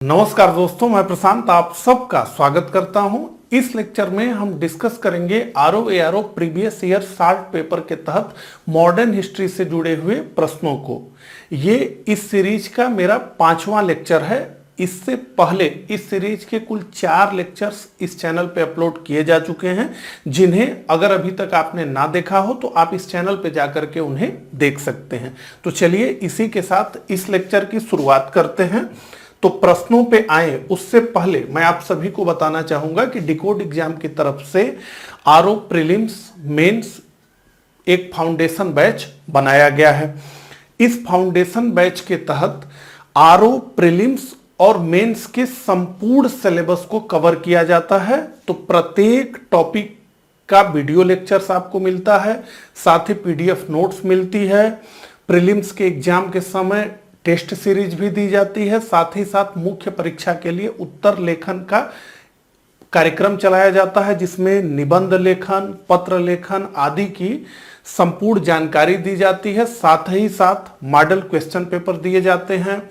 नमस्कार दोस्तों, मैं प्रशांत आप सबका स्वागत करता हूं। इस लेक्चर में हम डिस्कस करेंगे RO previous year short paper के तहत मॉडर्न हिस्ट्री से जुड़े हुए प्रश्नों को। ये इस सीरीज का मेरा 5वां लेक्चर है। इससे पहले इस सीरीज के कुल 4 लेक्चर्स इस चैनल पे अपलोड किए जा चुके हैं, जिन्हें अगर अभी तक आपने ना देखा हो तो आप इस चैनल पे जाकर के उन्हें देख सकते हैं। तो चलिए इसी के साथ इस लेक्चर की शुरुआत करते हैं। तो प्रश्नों पे आए उससे पहले मैं आप सभी को बताना चाहूंगा कि डिकोड एग्जाम की तरफ से आरओ प्रीलिम्स मेंस एक फाउंडेशन बैच बनाया गया है। इस फाउंडेशन बैच के तहत आरओ प्रीलिम्स और मेंस के संपूर्ण सिलेबस को कवर किया जाता है। तो प्रत्येक टॉपिक का वीडियो लेक्चर्स आपको मिलता है, साथ ही पीडीएफ नोट्स मिलती है। प्रीलिम्स के एग्जाम के समय टेस्ट सीरीज भी दी जाती है, साथ ही साथ मुख्य परीक्षा के लिए उत्तर लेखन का कार्यक्रम चलाया जाता है, जिसमें निबंध लेखन, पत्र लेखन आदि की संपूर्ण जानकारी दी जाती है। साथ ही साथ मॉडल क्वेश्चन पेपर दिए जाते हैं,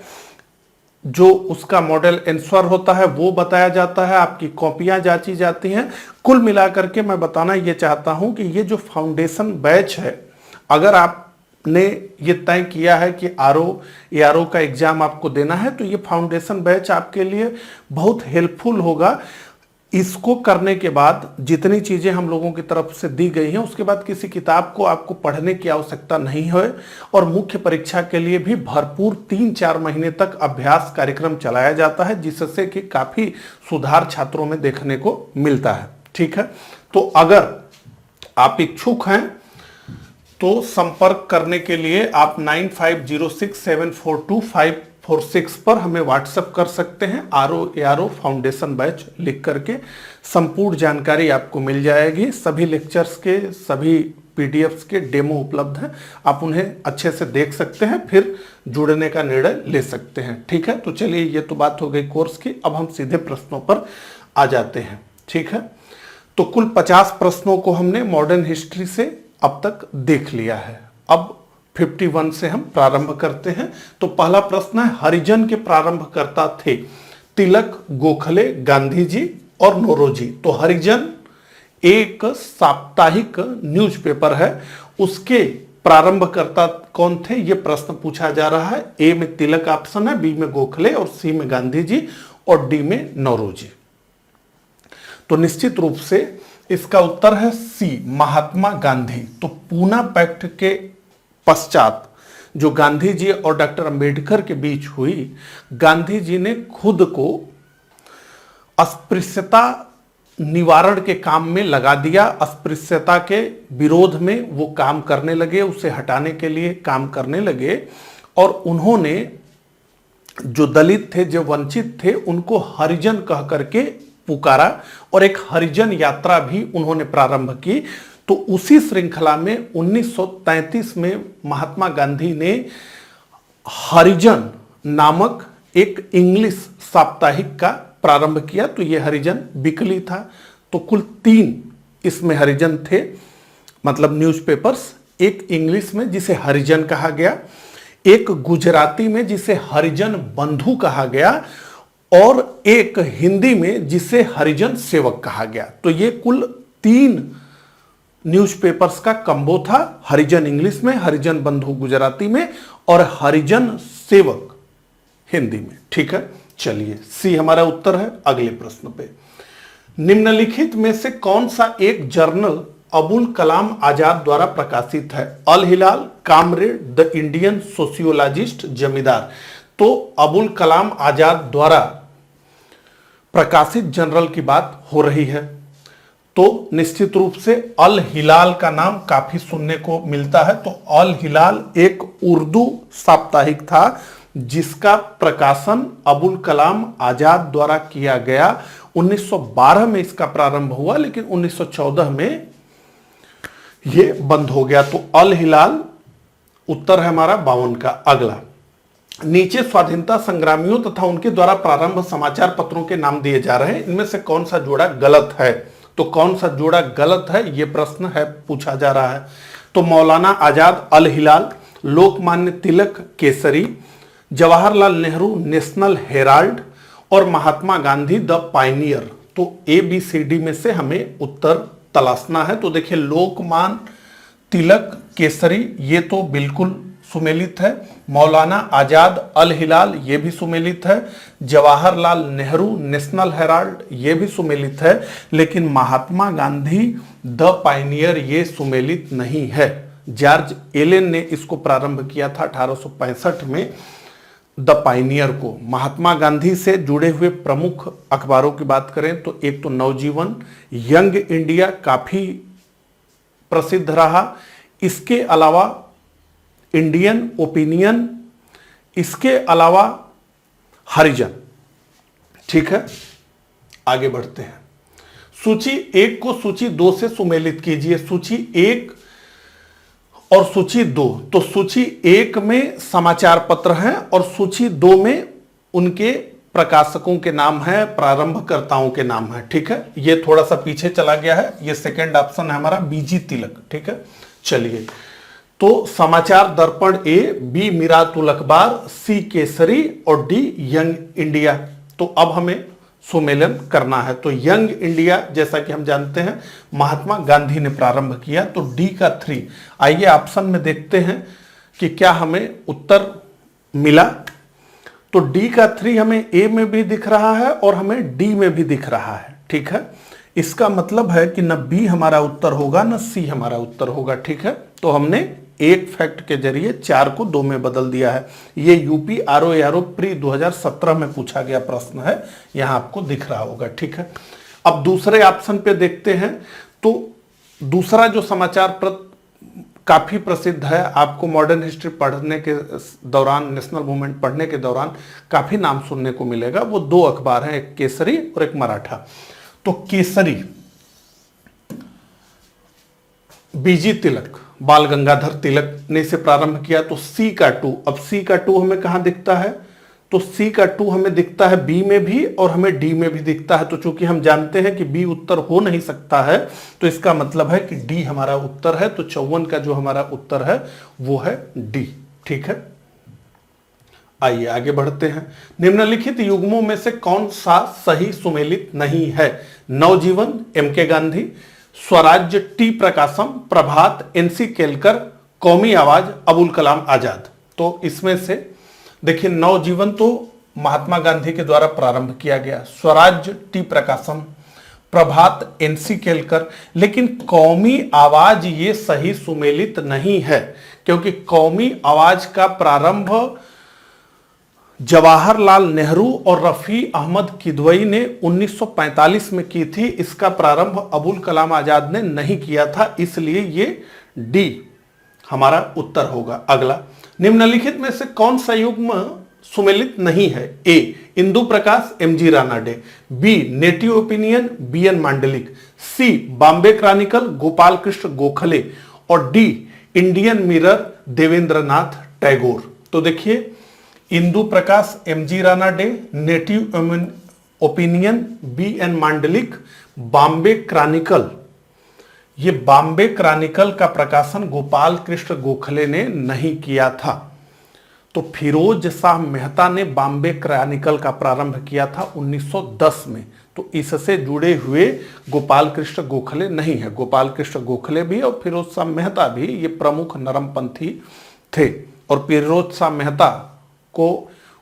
जो उसका मॉडल आंसर होता है वो बताया जाता है, आपकी कॉपियां जांची जाती हैं। कुल मिलाकर के मैं बताना ये चाहता हूं कि ये जो फाउंडेशन बैच है, अगर आप ने ये तय किया है कि आरओ का एग्जाम आपको देना है, तो ये फाउंडेशन बैच आपके लिए बहुत हेल्पफुल होगा। इसको करने के बाद जितनी चीजें हम लोगों की तरफ से दी गई हैं, उसके बाद किसी किताब को आपको पढ़ने की आवश्यकता नहीं है और मुख्य परीक्षा के लिए भी भरपूर 3-4 महीने तक अभ्यास कार्यक्रम चलाया जाता है, जिससे कि काफी सुधार छात्रों में देखने को मिलता है। ठीक है, तो अगर आप इच्छुक हैं तो संपर्क करने के लिए आप 9506742546 पर हमें व्हाट्सएप कर सकते हैं। आरओ फाउंडेशन बैच लिख करके संपूर्ण जानकारी आपको मिल जाएगी। सभी लेक्चर्स के सभी पीडीएफ्स के डेमो उपलब्ध हैं, आप उन्हें अच्छे से देख सकते हैं, फिर जुड़ने का निर्णय ले सकते हैं। ठीक है, तो चलिए ये तो बात हो गई कोर्स की। अब हम सीधे प्रश्नों पर आ जाते हैं। ठीक है, तो कुल 50 प्रश्नों को हमने मॉडर्न हिस्ट्री से अब तक देख लिया है। अब 51 से हम प्रारंभ करते हैं। तो पहला प्रश्न है, हरिजन के प्रारंभकर्ता थे तिलक, गोखले, गांधी जी और नौरोजी। तो हरिजन एक साप्ताहिक न्यूज़पेपर है, उसके प्रारंभकर्ता कौन थे, यह प्रश्न पूछा जा रहा है। ए में तिलक ऑप्शन है, बी में गोखले और सी में गांधी जी और डी में नौरोजी। तो निश्चित रूप से इसका उत्तर है सी, महात्मा गांधी। तो पूना पैक्ट के पश्चात जो गांधी जी और डॉक्टर अंबेडकर के बीच हुई, गांधी जी ने खुद को अस्पृश्यता निवारण के काम में लगा दिया। अस्पृश्यता के विरोध में वो काम करने लगे, उसे हटाने के लिए काम करने लगे, और उन्होंने जो दलित थे, जो वंचित थे, उनको हरिजन कह करके पुकारा और एक हरिजन यात्रा भी उन्होंने प्रारंभ की। तो उसी श्रृंखला में 1933 में महात्मा गांधी ने हरिजन नामक एक इंग्लिश साप्ताहिक का प्रारंभ किया। तो यह हरिजन वीकली था। तो कुल 3 इसमें हरिजन थे, मतलब न्यूज़पेपर्स। एक इंग्लिश में जिसे हरिजन कहा गया, एक गुजराती में जिसे हरिजन बंधु कहा गया, और एक हिंदी में जिसे हरिजन सेवक कहा गया। तो ये कुल 3 न्यूज़पेपर्स का कंबो था, हरिजन इंग्लिश में, हरिजन बंधु गुजराती में और हरिजन सेवक हिंदी में। ठीक है, चलिए सी हमारा उत्तर है। अगले प्रश्न पे, निम्नलिखित में से कौन सा एक जर्नल अबुल कलाम आजाद द्वारा प्रकाशित है? अल हिलाल, कामरेड, द इंडियन सोशियोलॉजिस्ट, जमींदार। तो अबुल कलाम आजाद द्वारा प्रकाशित जर्नल की बात हो रही है। तो निश्चित रूप से अल हिलाल का नाम काफी सुनने को मिलता है। तो अल हिलाल एक उर्दू साप्ताहिक था, जिसका प्रकाशन अबुल कलाम आजाद द्वारा किया गया। 1912 में इसका प्रारंभ हुआ, लेकिन 1914 में यह बंद हो गया। तो अल हिलाल उत्तर है हमारा 52 का। अगला, नीचे स्वाधीनता संग्रामियों तथा उनके द्वारा प्रारंभ समाचार पत्रों के नाम दिए जा रहे हैं, इनमें से कौन सा जोड़ा गलत है? तो कौन सा जोड़ा गलत है, यह प्रश्न है, पूछा जा रहा है। तो मौलाना आजाद अल हिलाल, लोकमान्य तिलक केसरी, जवाहरलाल नेहरू नेशनल हेराल्ड, और महात्मा गांधी द पायनियर। तो ए बी सी डी में से हमें उत्तर तलाशना है। तो देखिए, लोकमान्य तिलक केसरी ये तो बिल्कुल सुमेलित है। मौलाना आजाद अल हिलाल ये भी सुमेलित है। जवाहरलाल नेहरू नेशनल हेराल्ड ये भी सुमेलित है। लेकिन महात्मा गांधी द पायनियर ये सुमेलित नहीं है। जॉर्ज एलेन ने इसको प्रारंभ किया था 1865 में, द पायनियर को। महात्मा गांधी से जुड़े हुए प्रमुख अखबारों की बात करें तो एक तो नवजीवन, यंग इंडिया काफी प्रसिद्ध रहा। इसके अलावा इंडियन ओपिनियन, इसके अलावा हरिजन। ठीक है, आगे बढ़ते हैं। सूची 1 को सूची 2 से सुमेलित कीजिए। सूची 1 और सूची 2। तो सूची 1 में समाचार पत्र हैं और सूची 2 में उनके प्रकाशकों के नाम है, प्रारंभकर्ताओं के नाम है। ठीक है, ये थोड़ा सा पीछे चला गया है। ये सेकंड ऑप्शन है हमारा बीजी तिलक। ठीक है, चलिए। तो समाचार दर्पण ए, बी मिरातुल अखबार, सी केसरी और डी यंग इंडिया। तो अब हमें सुमेलन करना है। तो यंग इंडिया जैसा कि हम जानते हैं महात्मा गांधी ने प्रारंभ किया। तो डी का 3। आइए ऑप्शन में देखते हैं कि क्या हमें उत्तर मिला। तो डी का 3 हमें ए में भी दिख रहा है और हमें डी में भी दिख रहा है। ठीक है, इसका मतलब है कि न बी हमारा उत्तर होगा न सी हमारा उत्तर होगा। ठीक है, तो हमने एक फैक्ट के जरिए 4 को 2 में बदल दिया है। ये यूपी आरओ प्री 2017 में पूछा गया प्रश्न है, यहां आपको दिख रहा होगा। ठीक है, अब दूसरे ऑप्शन पे देखते हैं। तो दूसरा जो समाचार पत्र काफी प्रसिद्ध है, आपको मॉडर्न हिस्ट्री पढ़ने के दौरान, नेशनल मूवमेंट पढ़ने के दौरान काफी नाम सुनने को मिलेगा। वो 2 अखबार हैं, एक केसरी और एक मराठा। तो केसरी बीजी तिलक, बाल गंगाधर तिलक ने इसे प्रारंभ किया। तो सी का 2। अब सी का 2 हमें कहां दिखता है? तो सी का 2 हमें दिखता है बी में भी और हमें डी में भी दिखता है। तो चूंकि हम जानते हैं कि बी उत्तर हो नहीं सकता है, तो इसका मतलब है कि डी हमारा उत्तर है। तो 54 का जो हमारा उत्तर है वो है डी। ठीक है, आइए आगे बढ़ते हैं। निम्नलिखित युग्मों में से कौन सा सही सुमेलित नहीं है? नवजीवन एम के गांधी, स्वराज्य टी प्रकाशम, प्रभात एनसी केलकर, कौमी आवाज अबुल कलाम आजाद। तो इसमें से देखिए, नवजीवन तो महात्मा गांधी के द्वारा प्रारंभ किया गया, स्वराज्य टी प्रकाशम, प्रभात एनसी केलकर। लेकिन कौमी आवाज ये सही सुमेलित नहीं है, क्योंकि कौमी आवाज का प्रारंभ जवाहरलाल नेहरू और रफी अहमद किदवई ने 1945 में की थी। इसका प्रारंभ अबुल कलाम आजाद ने नहीं किया था, इसलिए ये डी हमारा उत्तर होगा। अगला, निम्नलिखित में से कौन सा युग्म सुमेलित नहीं है? A Indu Prakash MG Ranade, B Native Opinion BN Mandlik, C Bombay Chronicle Gopal Krishna Gokhale और D Indian Mirror Devendranath Tagore. तो देखिए, Indu Prakash MG Ranade, Native Opinion BN Mandlik, Bombay Chronicle. ये बॉम्बे क्रॉनिकल का प्रकाशन गोपाल कृष्ण गोखले ने नहीं किया था। तो फिरोज शाह मेहता ने बॉम्बे क्रॉनिकल का प्रारंभ किया था 1910 में। तो इससे जुड़े हुए गोपाल कृष्ण गोखले नहीं है। गोपाल कृष्ण गोखले भी और फिरोज शाह मेहता भी ये प्रमुख नरमपंथी थे। और फिरोज शाह मेहता को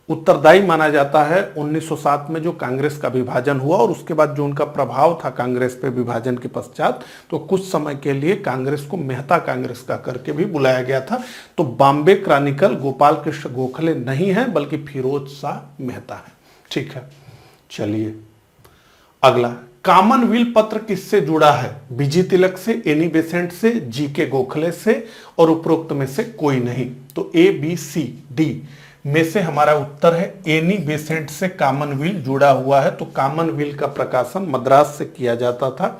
उत्तरदायी माना जाता है 1907 में जो कांग्रेस का विभाजन हुआ और उसके बाद जो उनका प्रभाव था कांग्रेस पे विभाजन के पश्चात, तो कुछ समय के लिए कांग्रेस को मेहता कांग्रेस का करके भी बुलाया गया था। तो बॉम्बे क्रॉनिकल गोपाल कृष्ण गोखले नहीं है, बल्कि फिरोज शाह मेहता है। ठीक है, चलिए अगला, कॉमनवेल्थ पत्र किससे जुड़ा है? बीजी तिलक से, एनी बेसेंट से, जी के गोखले से और उपरोक्त में से कोई नहीं। तो ए बी सी डी में से हमारा उत्तर है एनी बेसेंट से कॉमनवेल्थ जुड़ा हुआ है। तो कॉमनवेल्थ का प्रकाशन मद्रास से किया जाता था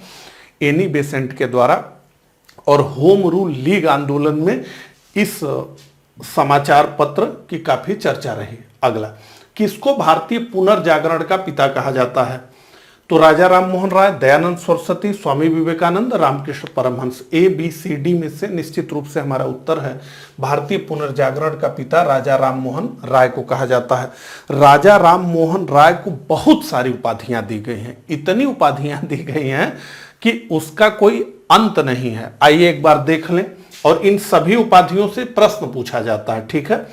एनी बेसेंट के द्वारा। और होम रूल लीग आंदोलन में इस समाचार पत्र की काफी चर्चा रही। अगला, किसको भारतीय पुनर्जागरण का पिता कहा जाता है? तो राजा राम मोहन राय, दयानंद सरस्वती, स्वामी विवेकानंद, रामकृष्ण परमहंस। ABCD में से निश्चित रूप से हमारा उत्तर है भारतीय पुनर्जागरण का पिता राजा राम मोहन राय को कहा जाता है। राजा राम मोहन राय को बहुत सारी उपाधियां दी गई हैं, इतनी उपाधियां दी गई हैं कि उसका कोई अंत नहीं है। आइए एक बार देख लें, और इन सभी उपाधियों से प्रश्न पूछा जाता है, ठीक है।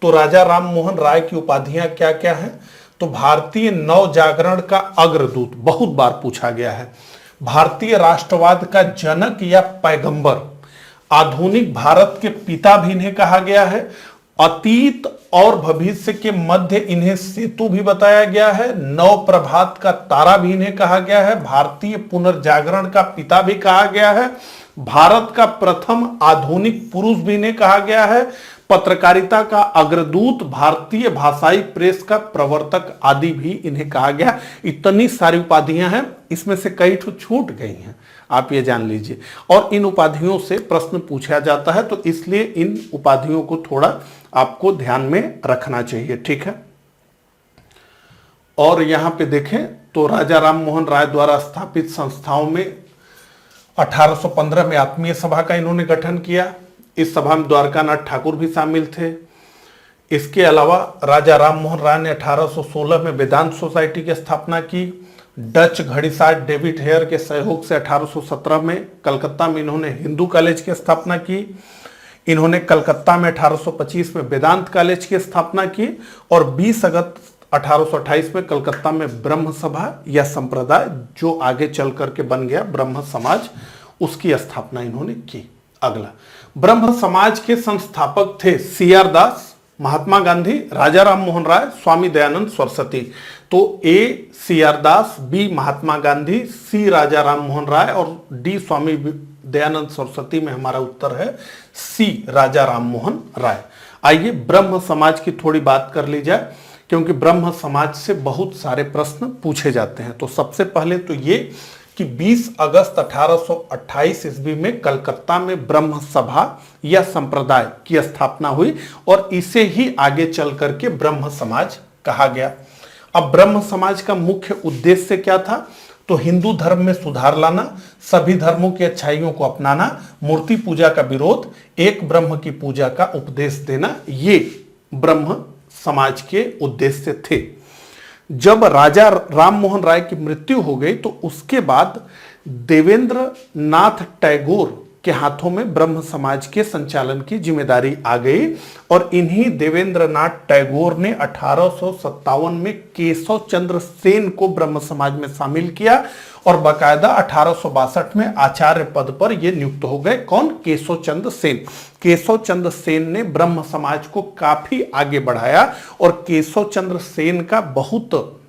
तो राजा राम मोहन राय की उपाधियां क्या क्या हैं? तो भारतीय नव जागरण का अग्रदूत, बहुत बार पूछा गया है। भारतीय राष्ट्रवाद का जनक या पैगंबर, आधुनिक भारत के पिता भी इन्हें कहा गया है। अतीत और भविष्य के मध्य इन्हें सेतु भी बताया गया है। नव प्रभात का तारा भी इन्हें कहा गया है। भारतीय पुनर्जागरण का पिता भी कहा गया है। भारत का प्रथम आधुनिक पुरुष भी इन्हें कहा गया है। पत्रकारिता का अग्रदूत, भारतीय भाषाई प्रेस का प्रवर्तक आदि भी इन्हें कहा गया। इतनी सारी उपाधियां हैं, इसमें से कई ठो छूट गई हैं, आप ये जान लीजिए। और इन उपाधियों से प्रश्न पूछा जाता है, तो इसलिए इन उपाधियों को थोड़ा आपको ध्यान में रखना चाहिए, ठीक है। और यहां पे देखें तो राजा राम मोहन राय द्वारा स्थापित संस्थाओं में 1815 में आत्मीय सभा का इन्होंने गठन किया। इस सभा में द्वारकानाथ ठाकुर भी शामिल थे। इसके अलावा राजा राम मोहन राय ने 1816 में वेदांत सोसाइटी की स्थापना की। डच घड़ीसाज डेविड हेयर के सहयोग से 1817 में कलकत्ता में इन्होंने हिंदू कॉलेज की स्थापना की। इन्होंने कलकत्ता में 1825 में वेदांत कॉलेज की स्थापना की, और 20 अगस्त 1828 में कलकत्ता में ब्रह्म सभा या संप्रदाय, जो आगे चल करके बन गया ब्रह्म समाज, उसकी स्थापना इन्होंने की। अगला, ब्रह्म समाज के संस्थापक थे CR दास, महात्मा गांधी, राजा राम मोहन राय, स्वामी दयानंद सरस्वती। तो A CR Das, B Mahatma Gandhi, C राजा राम मोहन राय और D स्वामी दयानंद सरस्वती में हमारा उत्तर है C राजा राम मोहन राय। आइए ब्रह्म समाज की थोड़ी बात कर ली जाए, क्योंकि ब्रह्म समाज से बहुत सारे प्रश्न पूछे जाते हैं। तो सबसे पहले तो ये कि 20 अगस्त 1828 ईस्वी में कलकत्ता में ब्रह्म सभा या संप्रदाय की स्थापना हुई, और इसे ही आगे चल करके ब्रह्म समाज कहा गया। अब ब्रह्म समाज का मुख्य उद्देश्य क्या था? तो हिंदू धर्म में सुधार लाना, सभी धर्मों की अच्छाइयों को अपनाना, मूर्ति पूजा का विरोध, एक ब्रह्म की पूजा का उपदेश देना, ये ब्रह्म समाज के उद्देश्य थे। जब राजा राम मोहन राय की मृत्यु हो गई, तो उसके बाद देवेंद्र नाथ टैगोर के हाथों में ब्रह्म समाज के संचालन की जिम्मेदारी आ गई, और इन्हीं देवेंद्र नाथ टैगोर ने 1857 में केशव चंद्र सेन को ब्रह्म समाज में शामिल किया, और बाकायदा 1862 में आचार्य पद पर ये नियुक्त हो गए। कौन? केशव चंद्र सेन। केशव चंद्र सेन ने ब्रह्म समाज को काफी आगे बढ़ाया, और केशव चंद्र सेन का बहुत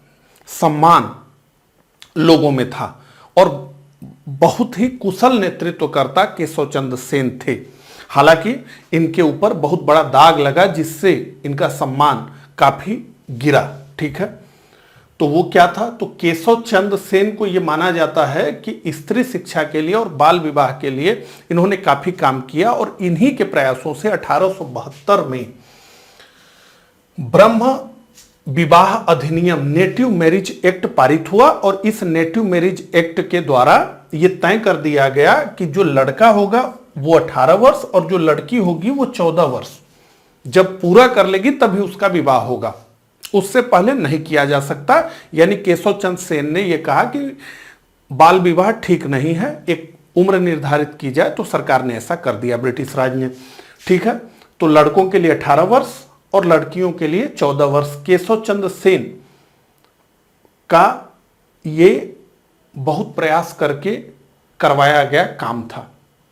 सम्मान लोगों में था, और बहुत ही कुशल नेतृत्वकर्ता केशव चंद्र सेन थे। हालांकि इनके ऊपर बहुत बड़ा दाग लगा, जिससे इनका सम्मान काफी गिरा, ठीक है। तो वो क्या था? तो केशव चंद्र सेन को यह माना जाता है कि स्त्री शिक्षा के लिए और बाल विवाह के लिए इन्होंने काफी काम किया, और इन्हीं के प्रयासों से 1872 में ब्रह्म विवाह अधिनियम नेटिव मैरिज एक्ट पारित हुआ, और इस नेटिव मैरिज एक्ट के द्वारा यह तय कर दिया गया कि जो लड़का होगा वो 18 वर्ष और जो लड़की होगी वो 14 वर्ष जब पूरा कर लेगी तभी उसका विवाह होगा, उससे पहले नहीं किया जा सकता। यानी केशव चंद्र सेन ने यह कहा कि बाल विवाह ठीक नहीं है, एक उम्र निर्धारित की जाए, तो सरकार ने ऐसा कर दिया, ब्रिटिश राज ने, ठीक है। तो लड़कों के लिए 18 वर्ष और लड़कियों के लिए 14 वर्ष। केशव चंद्र सेन का ये बहुत प्रयास करके करवाया गया काम था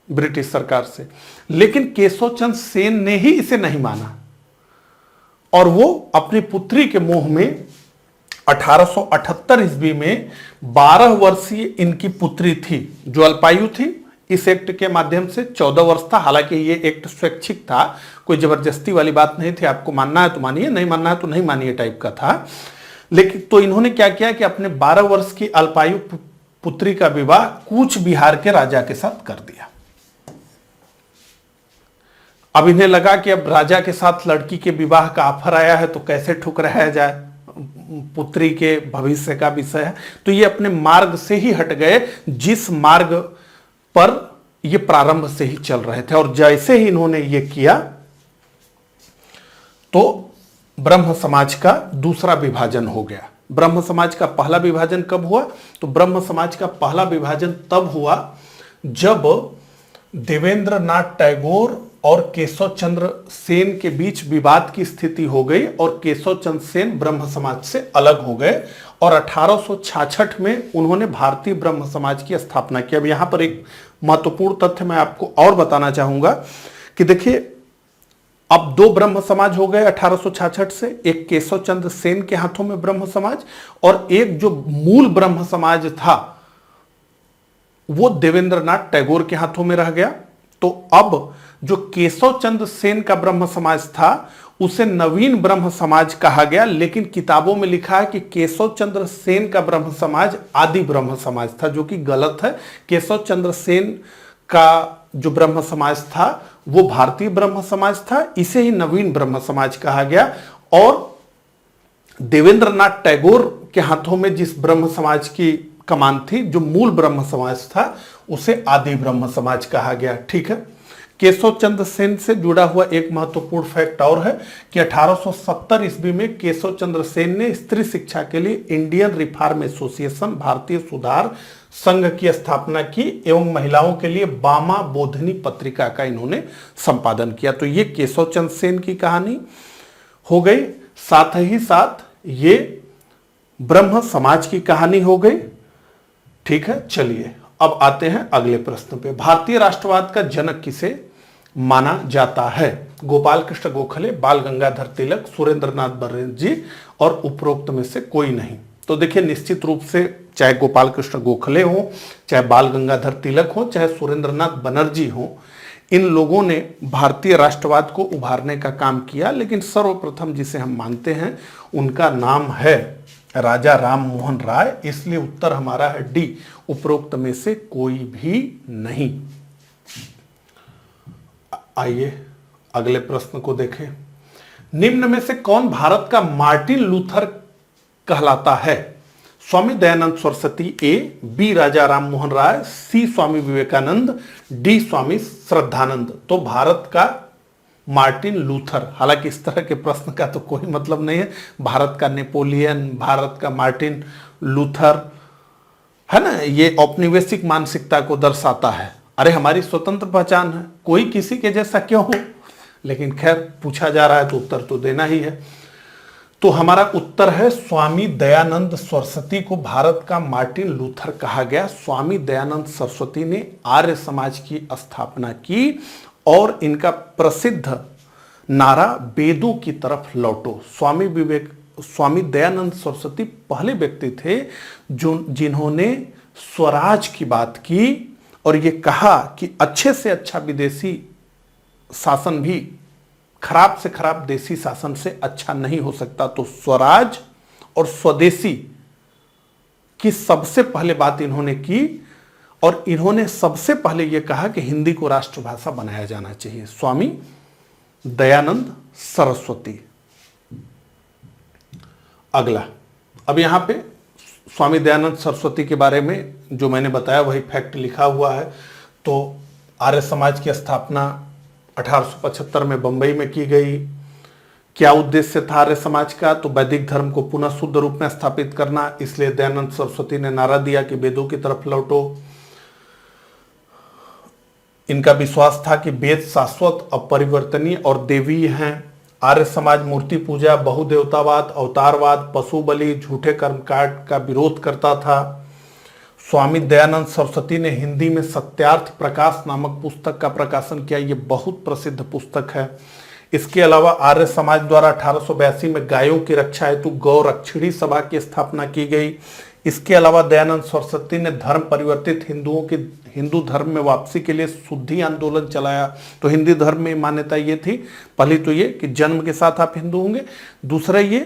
ब्रिटिश सरकार से, लेकिन केशव चंद्र सेन ने ही इसे नहीं माना, और वो अपनी पुत्री के मोह में 1878 ईस्वी में 12 वर्षीय इनकी पुत्री थी जो अल्पायु थी। इस एक्ट के माध्यम से 14 वर्ष था। हालांकि ये एक्ट स्वैच्छिक था, कोई जबरदस्ती वाली बात नहीं थी, आपको मानना है तो मानिए, नहीं मानना है तो नहीं मानिए टाइप का था। लेकिन तो इन्होंने क्या किया कि अपने 12 वर्ष की अल्पायु पुत्री का विवाह कूच बिहार के राजा के साथ कर दिया। अब इन्हें लगा कि अब राजा के साथ लड़की के विवाह का ऑफर आया है तो कैसे ठुकराया जाए, पुत्री के भविष्य का विषय है। तो ये अपने मार्ग से ही हट गए जिस मार्ग पर ये प्रारंभ से ही चल रहे थे, और जैसे ही इन्होंने ये किया तो ब्रह्म समाज का दूसरा विभाजन हो गया। ब्रह्म समाज का पहला विभाजन कब हुआ? तो ब्रह्म समाज का पहला विभाजन तब हुआ जब देवेंद्रनाथ टैगोर और केशव चंद्र सेन के बीच विवाद की स्थिति हो गई और केशव चंद्र सेन ब्रह्म समाज से अलग हो गए और 1866 में उन्होंने भारतीय ब्रह्म समाज की स्थापना की। अब यहां पर एक महत्वपूर्ण तथ्य मैं आपको और बताना चाहूंगा कि देखिए, अब दो ब्रह्म समाज हो गए 1866 से, एक केशव चंद्र सेन के हाथों में ब्रह्म समाज और एक जो मूल ब्रह्म समाज था वो देवेंद्रनाथ टैगोर के हाथों में रह गया। तो अब जो केशव चंद्र सेन का ब्रह्म समाज था उसे नवीन ब्रह्म समाज कहा गया, लेकिन किताबों में लिखा है कि केशव चंद्र सेन का ब्रह्म समाज आदि ब्रह्म समाज था, जो कि गलत है। केशव चंद्र सेन का जो ब्रह्म समाज था वो भारतीय ब्रह्म समाज था, इसे ही नवीन ब्रह्म समाज कहा गया। और देवेंद्रनाथ टैगोर के हाथों में जिस ब्रह्म समाज की कमान थी, जो मूल ब्रह्म समाज था, उसे आदि ब्रह्म समाज कहा गया। ठीक है। केशव चंद्र सेन से जुड़ा हुआ एक महत्वपूर्ण फैक्ट और है कि 1870 ईस्वी में केशव चंद्र सेन ने स्त्री शिक्षा के लिए इंडियन रिफॉर्म एसोसिएशन, भारतीय सुधार संघ की स्थापना की एवं महिलाओं के लिए बामा बोधनी पत्रिका का इन्होंने संपादन किया। तो ये केशव चंद्र सेन की कहानी हो गई, साथ ही साथ ये ब्रह्म समाज की कहानी हो गई। ठीक है, चलिए अब आते हैं अगले प्रश्न पे। भारतीय राष्ट्रवाद का जनक किसे माना जाता है? गोपाल कृष्ण गोखले, बाल गंगाधर तिलक, सुरेंद्रनाथ बनर्जी और उपरोक्त में से कोई नहीं। तो देखिए, निश्चित रूप से चाहे गोपाल कृष्ण गोखले हो, चाहे बाल गंगाधर तिलक हो, चाहे सुरेंद्रनाथ बनर्जी हो, इन लोगों ने भारतीय राष्ट्रवाद को उभारने का काम किया, लेकिन सर्वप्रथम जिसे हम मानते हैं उनका नाम है राजा राम मोहन राय। इसलिए उत्तर हमारा है डी, उपरोक्त में से कोई भी नहीं। आइए अगले प्रश्न को देखें। निम्न में से कौन भारत का मार्टिन लूथर कहलाता है? स्वामी दयानंद सरस्वती ए, बी राजा राम मोहन राय, सी स्वामी विवेकानंद, डी स्वामी श्रद्धानंद। तो भारत का मार्टिन लूथर, हालांकि इस तरह के प्रश्न का तो कोई मतलब नहीं है। भारत का नेपोलियन, भारत का मार्टिन लूथर, है ना, ये औपनिवेशिक मानसिकता को दर्शाता है। अरे हमारी स्वतंत्र पहचान है, कोई किसी के जैसा क्यों हो? लेकिन खैर, पूछा जा रहा है तो उत्तर तो देना ही है। तो हमारा उत्तर है स्वामी दयानंद सरस्वती को भारत का मार्टिन लूथर कहा गया। स्वामी दयानंद सरस्वती ने आर्य समाज की स्थापना की और इनका प्रसिद्ध नारा वेदों की तरफ लौटो। स्वामी दयानंद सरस्वती पहले व्यक्ति थे जिन्होंने स्वराज की बात की और ये कहा कि अच्छे से अच्छा विदेशी शासन भी खराब से खराब देसी शासन से अच्छा नहीं हो सकता। तो स्वराज और स्वदेशी की सबसे पहले बात इन्होंने की और इन्होंने सबसे पहले यह कहा कि हिंदी को राष्ट्रभाषा बनाया जाना चाहिए। स्वामी दयानंद सरस्वती। अगला, अब यहां पे स्वामी दयानंद सरस्वती के बारे में जो मैंने बताया वही फैक्ट लिखा हुआ है। तो आर्य समाज की स्थापना 1875 में बंबई में की गई। क्या उद्देश्य था आर्य समाज का? तो वैदिक धर्म को पुनः शुद्ध रूप में स्थापित करना। इसलिए दयानंद सरस्वती ने नारा दिया कि वेदों की तरफ लौटो। इनका विश्वास था कि वेद शाश्वत, अपरिवर्तनीय और देवीय हैं। आर्य समाज मूर्ति पूजा, बहुदेवतावाद, अवतारवाद, पशु बलि, झूठे कर्मकांड का विरोध करता था। स्वामी दयानंद सरस्वती ने हिंदी में सत्यार्थ प्रकाश नामक पुस्तक का प्रकाशन किया। ये बहुत प्रसिद्ध पुस्तक है। इसके अलावा आर्य समाज द्वारा 1882 में गायों की रक्षा हेतु गौ रक्षिणी सभा की स्थापना की गई। इसके अलावा दयानंद सरस्वती ने धर्म परिवर्तित हिंदुओं की हिंदू धर्म में वापसी के लिए शुद्धि आंदोलन चलाया। तो हिंदू धर्म में मान्यता ये थी, पहली तो ये कि जन्म के साथ आप हिंदू होंगे, दूसरा ये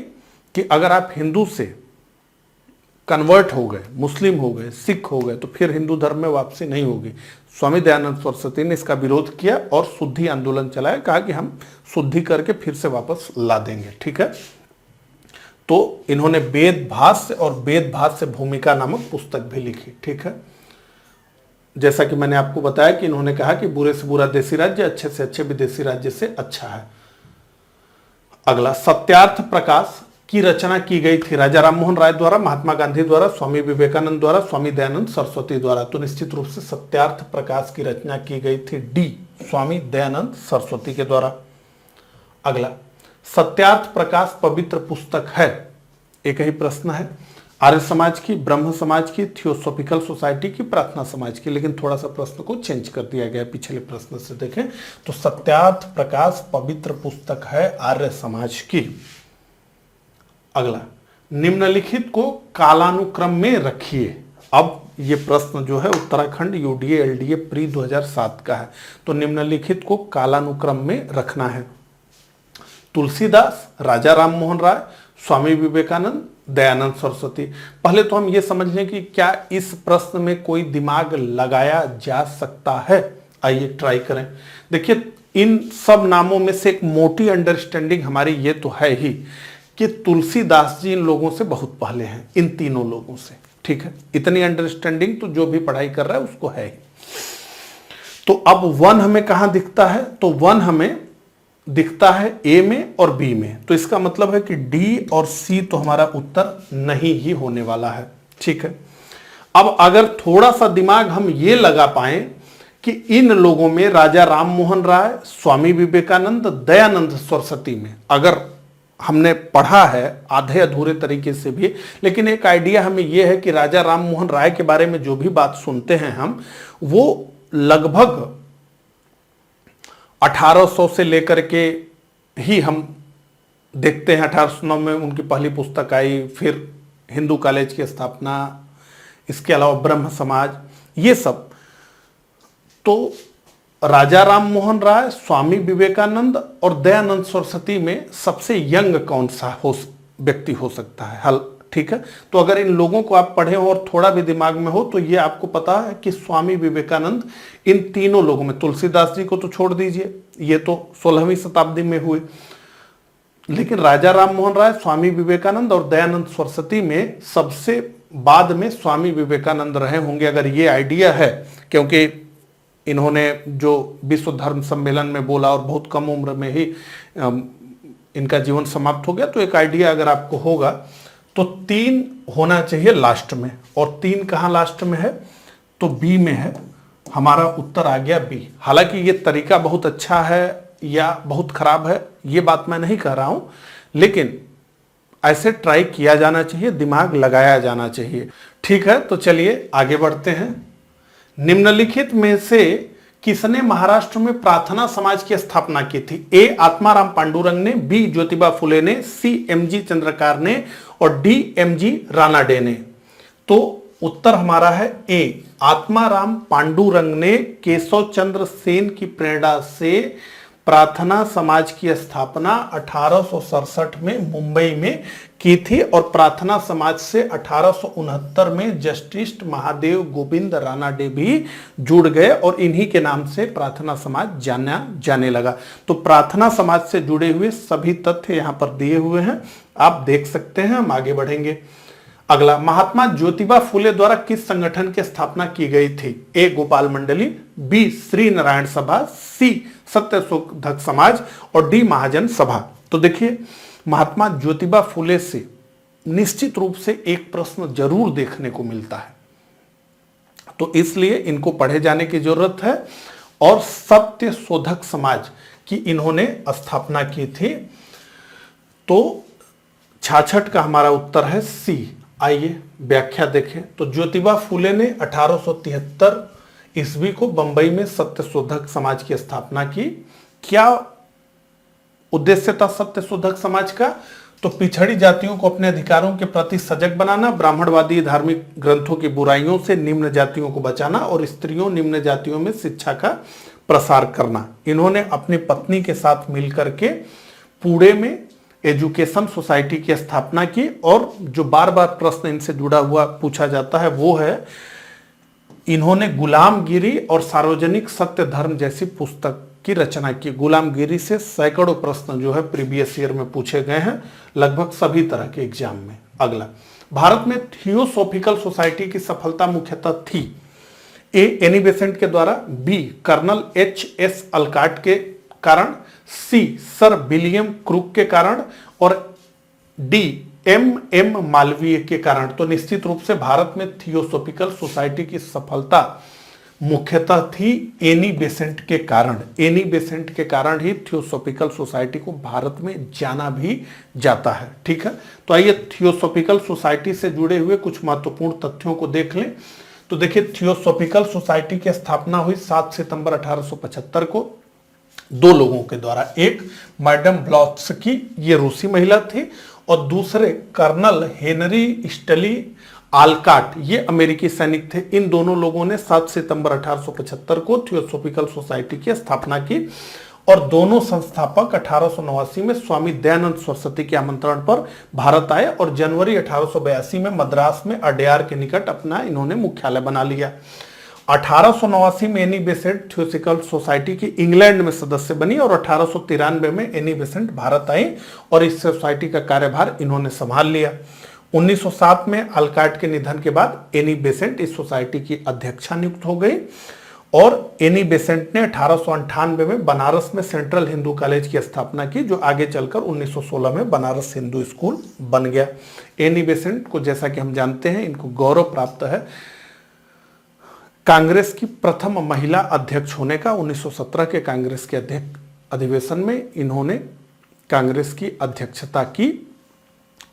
कि अगर आप हिंदू से कन्वर्ट हो गए, मुस्लिम हो गए, सिख हो गए, तो फिर हिंदू धर्म में वापसी नहीं होगी। स्वामी दयानंद सरस्वती ने इसका विरोध किया और शुद्धि आंदोलन चलाया, कहा कि हम शुद्धि करके फिर से वापस ला देंगे। ठीक है, तो इन्होंने वेद भाष्य और वेद भाष्य भूमिका नामक पुस्तक भी लिखी। ठीक है, जैसा कि मैंने आपको बताया कि इन्होंने कहा कि बुरे से बुरा देसी राज्य अच्छे से अच्छे विदेशी राज्य से अच्छा है। अगला, सत्यार्थ प्रकाश की रचना की गई थी राजा राममोहन राय द्वारा, महात्मा गांधी द्वारा, स्वामी विवेकानंद द्वारा, स्वामी दयानंद सरस्वती द्वारा। तो निश्चित रूप से सत्यार्थ प्रकाश की रचना की गई थी डी, स्वामी दयानंद सरस्वती के द्वारा। अगला, सत्यार्थ प्रकाश पवित्र पुस्तक है, एक ही प्रश्न है, आर्य समाज की, ब्रह्म समाज की, थियोसॉफिकल सोसाइटी की, प्रार्थना समाज की। लेकिन थोड़ा सा प्रश्न को चेंज कर दिया गया पिछले प्रश्न से। देखें तो सत्यार्थ प्रकाश पवित्र पुस्तक है आर्य समाज की। अगला, निम्नलिखित को कालानुक्रम में रखिए। अब ये प्रश्न जो है उत्तराखंड यूडीए एलडीए प्री 2007 का है। तो निम्नलिखित को कालानुक्रम में रखना है। तुलसीदास, राजा राममोहन राय, स्वामी विवेकानंद, दयानंद सरस्वती। पहले तो हम ये समझ लें कि क्या इस प्रश्न में कोई दिमाग लगाया जा सकता है। आइए ट्राई करें। देखिए, इन सब नामों में से एक मोटी अंडरस्टैंडिंग हमारी ये तो है ही कि तुलसीदास जी इन लोगों से बहुत पहले हैं, इन तीनों लोगों से। ठीक है, इतनी अंडरस्टैंडिंग तो जो भी पढ़ाई कर रहा है उसको है ही। तो अब वन हमें कहां दिखता है, तो वन हमें दिखता है ए में और बी में। तो इसका मतलब है कि डी और सी तो हमारा उत्तर नहीं ही होने वाला है। ठीक है, अब अगर थोड़ा सा दिमाग हम ये लगा पाए कि इन लोगों में राजा राममोहन राय, स्वामी विवेकानंद, दयानंद सरस्वती में अगर हमने पढ़ा है आधे अधूरे तरीके से भी, लेकिन एक आइडिया हमें यह है कि राजा राममोहन राय के बारे में जो भी बात सुनते हैं हम, वो लगभग 1800 से लेकर के ही हम देखते हैं। 1809 में उनकी पहली पुस्तक आई, फिर हिंदू कॉलेज की स्थापना, इसके अलावा ब्रह्म समाज, ये सब। तो राजा राममोहन राय, स्वामी विवेकानंद और दयानंद सरस्वती में सबसे यंग कौन सा व्यक्ति हो सकता है? हल, ठीक है। तो अगर इन लोगों को आप पढ़े हो और थोड़ा भी दिमाग में हो तो ये आपको पता है कि स्वामी विवेकानंद इन तीनों लोगों में, तुलसीदास जी को तो छोड़ दीजिए, ये तो 16वीं शताब्दी में हुए, लेकिन राजा राममोहन राय, स्वामी विवेकानंद और दयानंद सरस्वती में सबसे बाद में स्वामी विवेकानंद रहे होंगे, अगर ये आइडिया है। क्योंकि इन्होंने जो विश्व धर्म सम्मेलन में बोला और बहुत कम उम्र में ही इनका जीवन समाप्त हो गया, तो एक आइडिया अगर आपको होगा तो 3 होना चाहिए लास्ट में, और 3 कहाँ लास्ट में है? तो बी में है। हमारा उत्तर आ गया बी। हालांकि ये तरीका बहुत अच्छा है या बहुत खराब है ये बात मैं नहीं कह रहा हूं, लेकिन ऐसे ट्राई किया जाना चाहिए, दिमाग लगाया जाना चाहिए। ठीक है, तो चलिए आगे बढ़ते हैं। निम्नलिखित में से किसने महाराष्ट्र में प्रार्थना समाज की स्थापना की थी? ए आत्माराम पांडुरंग ने, बी ज्योतिबा फुले ने, सी एमजी चंद्रकार ने और डी एमजी रानाडे ने। तो उत्तर हमारा है ए, आत्माराम पांडुरंग ने केशव चंद्र सेन की प्रेरणा से प्रार्थना समाज की स्थापना 1867 में मुंबई में की थी, और प्रार्थना समाज से 1869 में जस्टिस महादेव गोविंद रानाडे भी जुड़ गए और इन्हीं के नाम से प्रार्थना समाज जाना जाने लगा। तो प्रार्थना समाज से जुड़े हुए सभी तथ्य यहां पर दिए हुए हैं, आप देख सकते हैं। हम आगे बढ़ेंगे। अगला, महात्मा ज्योतिबा फुले द्वारा किस संगठन की स्थापना की गई थी? ए गोपाल मंडली, बी श्री नारायण सभा, सी सत्यशोधक समाज और डी महाजन सभा। तो देखिए, महात्मा ज्योतिबा फुले से निश्चित रूप से एक प्रश्न जरूर देखने को मिलता है, तो इसलिए इनको पढ़े जाने की जरूरत है। और सत्यशोधक समाज की इन्होंने स्थापना की थी। तो 66 का हमारा उत्तर है सी। आइए व्याख्या देखें। तो ज्योतिबा फुले ने 1873 ईस्वी को बंबई में सत्यशोधक समाज की स्थापना की। क्या उद्देश्य था सत्यशोधक समाज का? तो पिछड़ी जातियों को अपने अधिकारों के प्रति सजग बनाना, ब्राह्मणवादी धार्मिक ग्रंथों की बुराइयों से निम्न जातियों को बचाना और स्त्रियों निम्न जातियों में शिक्षा का प्रसार करना। इन्होंने अपनी पत्नी के साथ मिलकर के पुणे में एजुकेशन सोसाइटी की स्थापना की। और जो बार बार प्रश्न इनसे जुड़ा हुआ पूछा जाता है वो है, इन्होंने गुलामगिरी और सार्वजनिक सत्य धर्म जैसी पुस्तक की रचना की। गुलामगिरी से सैकड़ों प्रश्न जो है प्रीवियस ईयर में पूछे गए हैं लगभग सभी तरह के एग्जाम में। अगला, भारत में थियोसॉफिकल सोसाइटी की सफलता मुख्यतः थी ए एनी बेसेंट के द्वारा, बी कर्नल एच.एस. अलकाट के कारण, सी सर विलियम क्रूक के कारण और डी एम मालवीय के कारण। तो निश्चित रूप से भारत में थियोसॉफिकल सोसाइटी की सफलता मुख्यतः थी एनी बेसेंट के कारण। एनी बेसेंट के कारण ही थियोसॉफिकल सोसाइटी को भारत में जाना भी जाता है। ठीक है, तो आइए थियोसॉफिकल सोसाइटी से जुड़े हुए कुछ महत्वपूर्ण तथ्यों को देख लें। तो देखिए, थियोसॉफिकल सोसाइटी की स्थापना हुई 7 सितंबर 1875 को दो लोगों के द्वारा। एक मैडम ब्लॉत्स्की, ये रूसी महिला थी, और दूसरे कर्नल हेनरी स्टली आलकाट, ये अमेरिकी सैनिक थे। इन दोनों लोगों ने 7 सितंबर 1875 को थियोसॉफिकल सोसाइटी की स्थापना की और दोनों संस्थापक 1889 में स्वामी दयानंद सरस्वती के आमंत्रण पर भारत आए और जनवरी 1882 में मद्रास में अडयार के निकट अपना इन्होंने मुख्यालय बना लिया। 1889 में एनी बेसेंट थियोसॉफिकल सोसाइटी की इंग्लैंड में सदस्य बनी और 1893 में एनी बेसेंट भारत आई और इस सोसाइटी का कार्यभार इन्होंने संभाल लिया। 1907 में अलकाट के निधन के बाद एनी बेसेंट इस सोसाइटी की अध्यक्षा नियुक्त हो गई और एनी बेसेंट ने 1898 में बनारस में सेंट्रल हिंदू कॉलेज की स्थापना की, जो आगे चलकर 1916 में बनारस हिंदू स्कूल बन गया। एनी बेसेंट को, जैसा कि हम जानते हैं, इनको गौरव प्राप्त है कांग्रेस की प्रथम महिला अध्यक्ष होने का। 1917 के कांग्रेस के अधिवेशन में इन्होंने कांग्रेस की अध्यक्षता की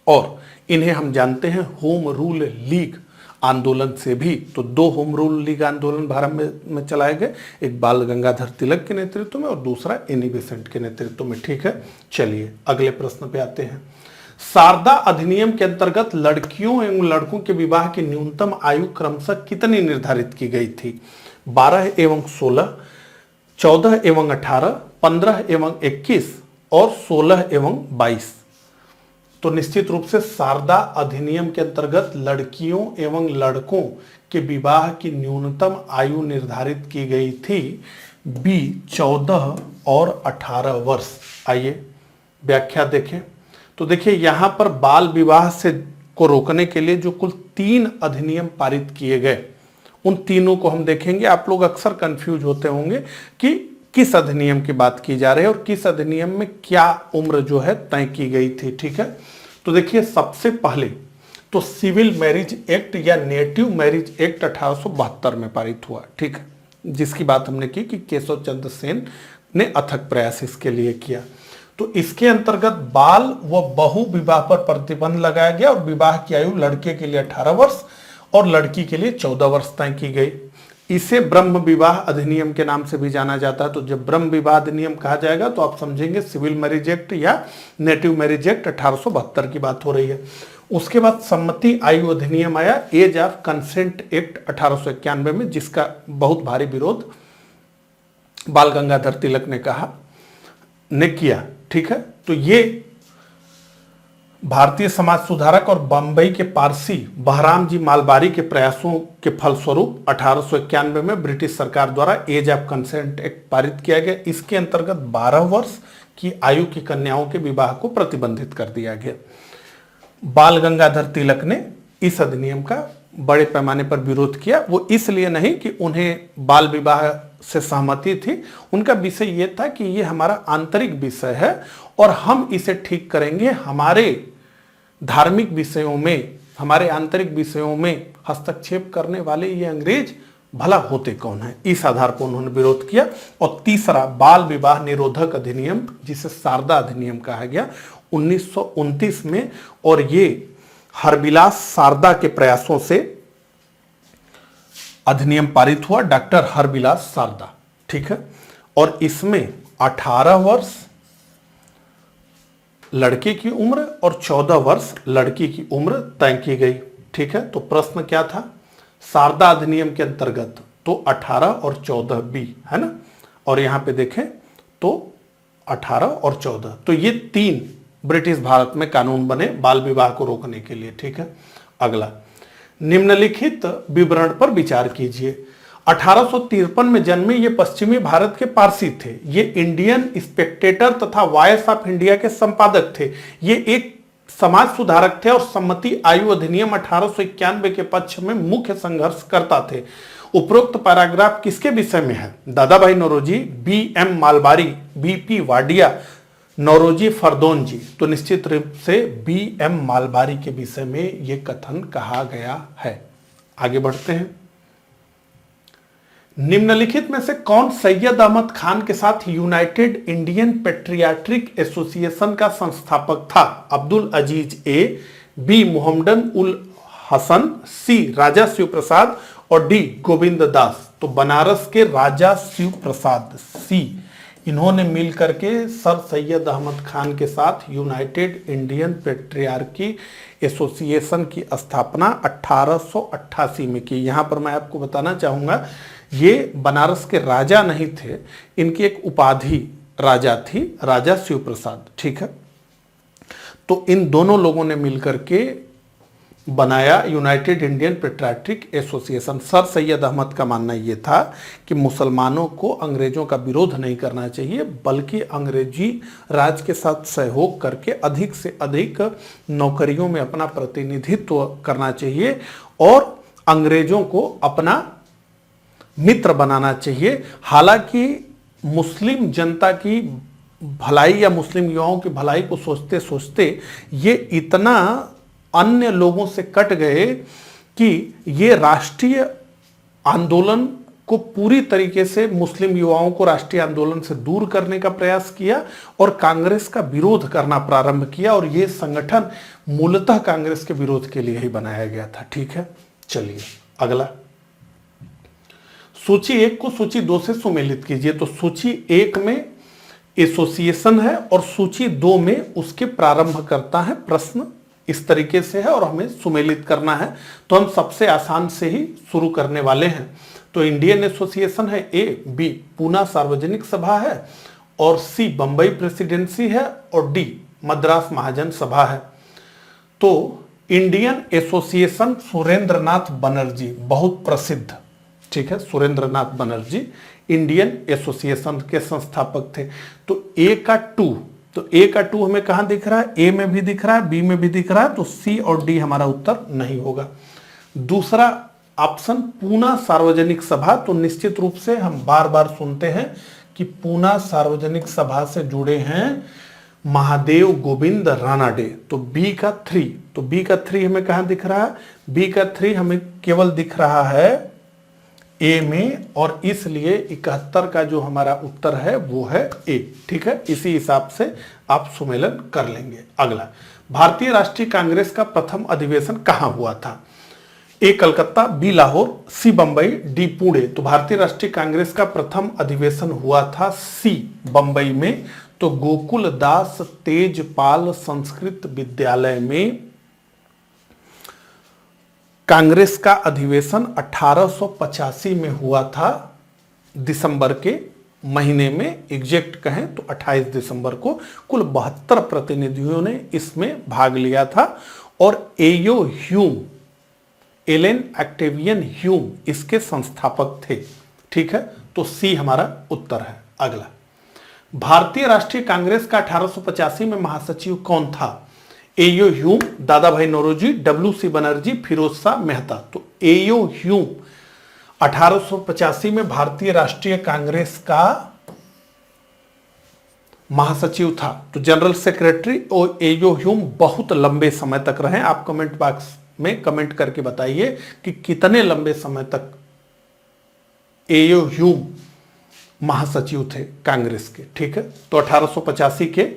और इन्हें हम जानते हैं होम रूल लीग आंदोलन से भी। तो दो होम रूल लीग आंदोलन भारत में चलाए गए, एक बाल गंगाधर तिलक के नेतृत्व में और दूसरा एनी बेसेंट के नेतृत्व में। ठीक है, चलिए अगले प्रश्न पे आते हैं। शारदा अधिनियम के अंतर्गत लड़कियों एवं लड़कों के विवाह की न्यूनतम आयु क्रमशः कितनी निर्धारित की गई थी? 12 एवं 16, 14 एवं 18, 15 एवं 21 और 16 एवं 22। तो निश्चित रूप से शारदा अधिनियम के अंतर्गत लड़कियों एवं लड़कों के विवाह की न्यूनतम आयु निर्धारित की गई थी बी 14 और 18 वर्ष। आइए व्याख्या देखें। तो देखिए, यहां पर बाल विवाह से को रोकने के लिए जो कुल 3 अधिनियम पारित किए गए, उन तीनों को हम देखेंगे। आप लोग अक्सर कंफ्यूज होते होंगे कि किस अधिनियम की बात की जा रही है और किस अधिनियम में क्या उम्र जो है तय की गई थी। ठीक है, तो देखिए, सबसे पहले तो सिविल मैरिज एक्ट या नेटिव मैरिज एक्ट 1872 में पारित हुआ। ठीक है, जिसकी बात हमने की कि केशव चंद्र सेन ने अथक प्रयास इसके लिए किया। तो इसके अंतर्गत बाल व बहु विवाह पर प्रतिबंध लगाया गया और विवाह की आयु लड़के के लिए 18 वर्ष और लड़की के लिए 14 वर्ष तय की गई। इसे ब्रह्म विवाह अधिनियम के नाम से भी जाना जाता है। तो जब ब्रह्म विवाह अधिनियम कहा जाएगा तो आप समझेंगे सिविल मैरिज एक्ट या नेटिव मैरिज एक्ट 1872 की बात हो रही है। उसके बाद सम्मति आयु अधिनियम आया, एज ऑफ कंसेंट एक्ट 1891 में, जिसका बहुत भारी विरोध बाल गंगाधर तिलक ने किया। ठीक है, तो ये भारतीय समाज सुधारक और बंबई के पारसी बहराम जी मालबारी के प्रयासों के फलस्वरूप 1891 में ब्रिटिश सरकार द्वारा एज ऑफ कंसेंट एक्ट पारित किया गया। इसके अंतर्गत 12 वर्ष की आयु की कन्याओं के विवाह को प्रतिबंधित कर दिया गया। बाल गंगाधर तिलक ने इस अधिनियम का बड़े पैमाने पर विरोध किया। वो इसलिए नहीं कि उन्हें बाल विवाह से सहमति थी, उनका विषय यह था कि ये हमारा आंतरिक विषय है और हम इसे ठीक करेंगे। हमारे धार्मिक विषयों में, हमारे आंतरिक विषयों में हस्तक्षेप करने वाले ये अंग्रेज भला होते कौन है, इस आधार पर उन्होंने विरोध किया। और तीसरा बाल विवाह निरोधक अधिनियम, जिसे शारदा अधिनियम कहा गया, 1929 में, और ये हरविलास शारदा के प्रयासों से अधिनियम पारित हुआ, डॉक्टर हरविलास शारदा। ठीक है, और इसमें 18 वर्ष लड़के की उम्र और 14 वर्ष लड़की की उम्र तय की गई। ठीक है, तो प्रश्न क्या था? शारदा अधिनियम के अंतर्गत तो 18 और 14 बी है ना, और यहां पे देखें तो 18 और 14, तो ये 3 ब्रिटिश भारत में कानून बने बाल विवाह को रोकने के लिए। ठीक है, अगला, निम्नलिखित विवरण पर विचार कीजिए। 1853 में जन्मे ये पश्चिमी भारत के पारसी थे। ये इंडियन स्पेक्टेटर तथा वॉइस ऑफ इंडिया के संपादक थे। ये एक समाज सुधारक थे और सम्मति आयु अधिनियम 1891 के पक्ष में मुख्य संघर्ष करता थे। उपरोक्त पैराग्राफ किसके विषय में है? दादा भाई नौरोजी, बी.एम. मालबारी, बी.पी. वाडिया, नौरोजी फरदौन जी। तो निश्चित रूप से बी.एम. मालबारी के विषय में यह कथन कहा गया है। आगे बढ़ते हैं। निम्नलिखित में से कौन सैयद अहमद खान के साथ यूनाइटेड इंडियन पेट्रियाट्रिक एसोसिएशन का संस्थापक था? अब्दुल अजीज ए, बी. मोहम्मदन उल हसन, सी. राजा शिव प्रसाद और डी. गोविंद दास। तो बनारस के राजा शिव प्रसाद, सी, इन्होंने मिलकर के सर सैयद अहमद खान के साथ यूनाइटेड इंडियन पेट्रियार्की एसोसिएशन की स्थापना 1888 में की। यहां पर मैं आपको बताना चाहूंगा, ये बनारस के राजा नहीं थे, इनकी एक उपाधि राजा थी, राजा शिव प्रसाद। ठीक है, तो इन दोनों लोगों ने मिलकर के बनाया United Indian Patriotic Association. Sir Syed Ahmad का मानना यह था कि मुसलमानों को अंग्रेजों का विरोध नहीं करना चाहिए, बल्कि अंग्रेजी राज के साथ सहयोग करके अधिक से अधिक नौकरियों में अपना प्रतिनिधित्व करना चाहिए और अंग्रेजों को अपना मित्र बनाना चाहिए। हालांकि मुस्लिम जनता की भलाई या मुस्लिम युवाओं की भलाई को सोचते सोचते ये इतना अन्य लोगों से कट गए कि ये राष्ट्रीय आंदोलन को पूरी तरीके से मुस्लिम युवाओं को राष्ट्रीय आंदोलन से दूर करने का प्रयास किया और कांग्रेस का विरोध करना प्रारंभ किया। और ये संगठन मूलतः कांग्रेस के विरोध के लिए ही बनाया गया था। ठीक है, चलिए अगला। सूची 1 को सूची 2 से सुमेलित कीजिए। तो सूची 1 में एसोसिएशन है और सूची 2 में उसके प्रारंभकर्ता है। प्रश्न इस तरीके से है और हमें सुमेलित करना है, तो हम सबसे आसान से ही शुरू करने वाले हैं। तो इंडियन एसोसिएशन है ए, बी पूना सार्वजनिक सभा है और सी बंबई प्रेसिडेंसी है और डी मद्रास महाजन सभा है। तो इंडियन एसोसिएशन सुरेंद्रनाथ बनर्जी, बहुत प्रसिद्ध, ठीक है, सुरेंद्रनाथ बनर्जी इंडियन एसोसिएशन के संस्थापक थे। तो ए का 2, तो ए का 2 हमें कहां दिख रहा है? ए में भी दिख रहा है, बी में भी दिख रहा है, तो सी और डी हमारा उत्तर नहीं होगा। दूसरा ऑप्शन पूना सार्वजनिक सभा, तो निश्चित रूप से हम बार बार सुनते हैं कि पूना सार्वजनिक सभा से जुड़े हैं महादेव गोविंद रानाडे। तो बी का 3, तो बी का 3 हमें कहां दिख रहा है? बी का 3 हमें केवल दिख रहा है ए में, और इसलिए 71 का जो हमारा उत्तर है वो है ए। ठीक है, इसी हिसाब से आप सुमेलन कर लेंगे। अगला, भारतीय राष्ट्रीय कांग्रेस का प्रथम अधिवेशन कहां हुआ था? ए कलकत्ता, बी लाहौर, सी बंबई, डी पुणे। तो भारतीय राष्ट्रीय कांग्रेस का प्रथम अधिवेशन हुआ था सी बंबई में। तो गोकुल दास तेजपाल संस्कृत विद्यालय में कांग्रेस का अधिवेशन 1885 में हुआ था, दिसंबर के महीने में, एग्जैक्ट कहें तो 28 दिसंबर को। कुल 72 प्रतिनिधियों ने इसमें भाग लिया था और एयो ह्यूम, एलेन ऑक्टेवियन ह्यूम इसके संस्थापक थे। ठीक है, तो सी हमारा उत्तर है। अगला, भारतीय राष्ट्रीय कांग्रेस का 1885 में महासचिव कौन था? एयो ह्यूम, दादा भाई नौरोजी, डब्ल्यू.सी. बनर्जी, फिरोज शाह मेहता। तो एयो ह्यूम 1885 में भारतीय राष्ट्रीय कांग्रेस का महासचिव था। तो जनरल सेक्रेटरी और एयो ह्यूम बहुत लंबे समय तक रहे। आप कमेंट बॉक्स में कमेंट करके बताइए कि कितने लंबे समय तक एयो ह्यूम महासचिव थे कांग्रेस के। ठीक है, तो 1885 के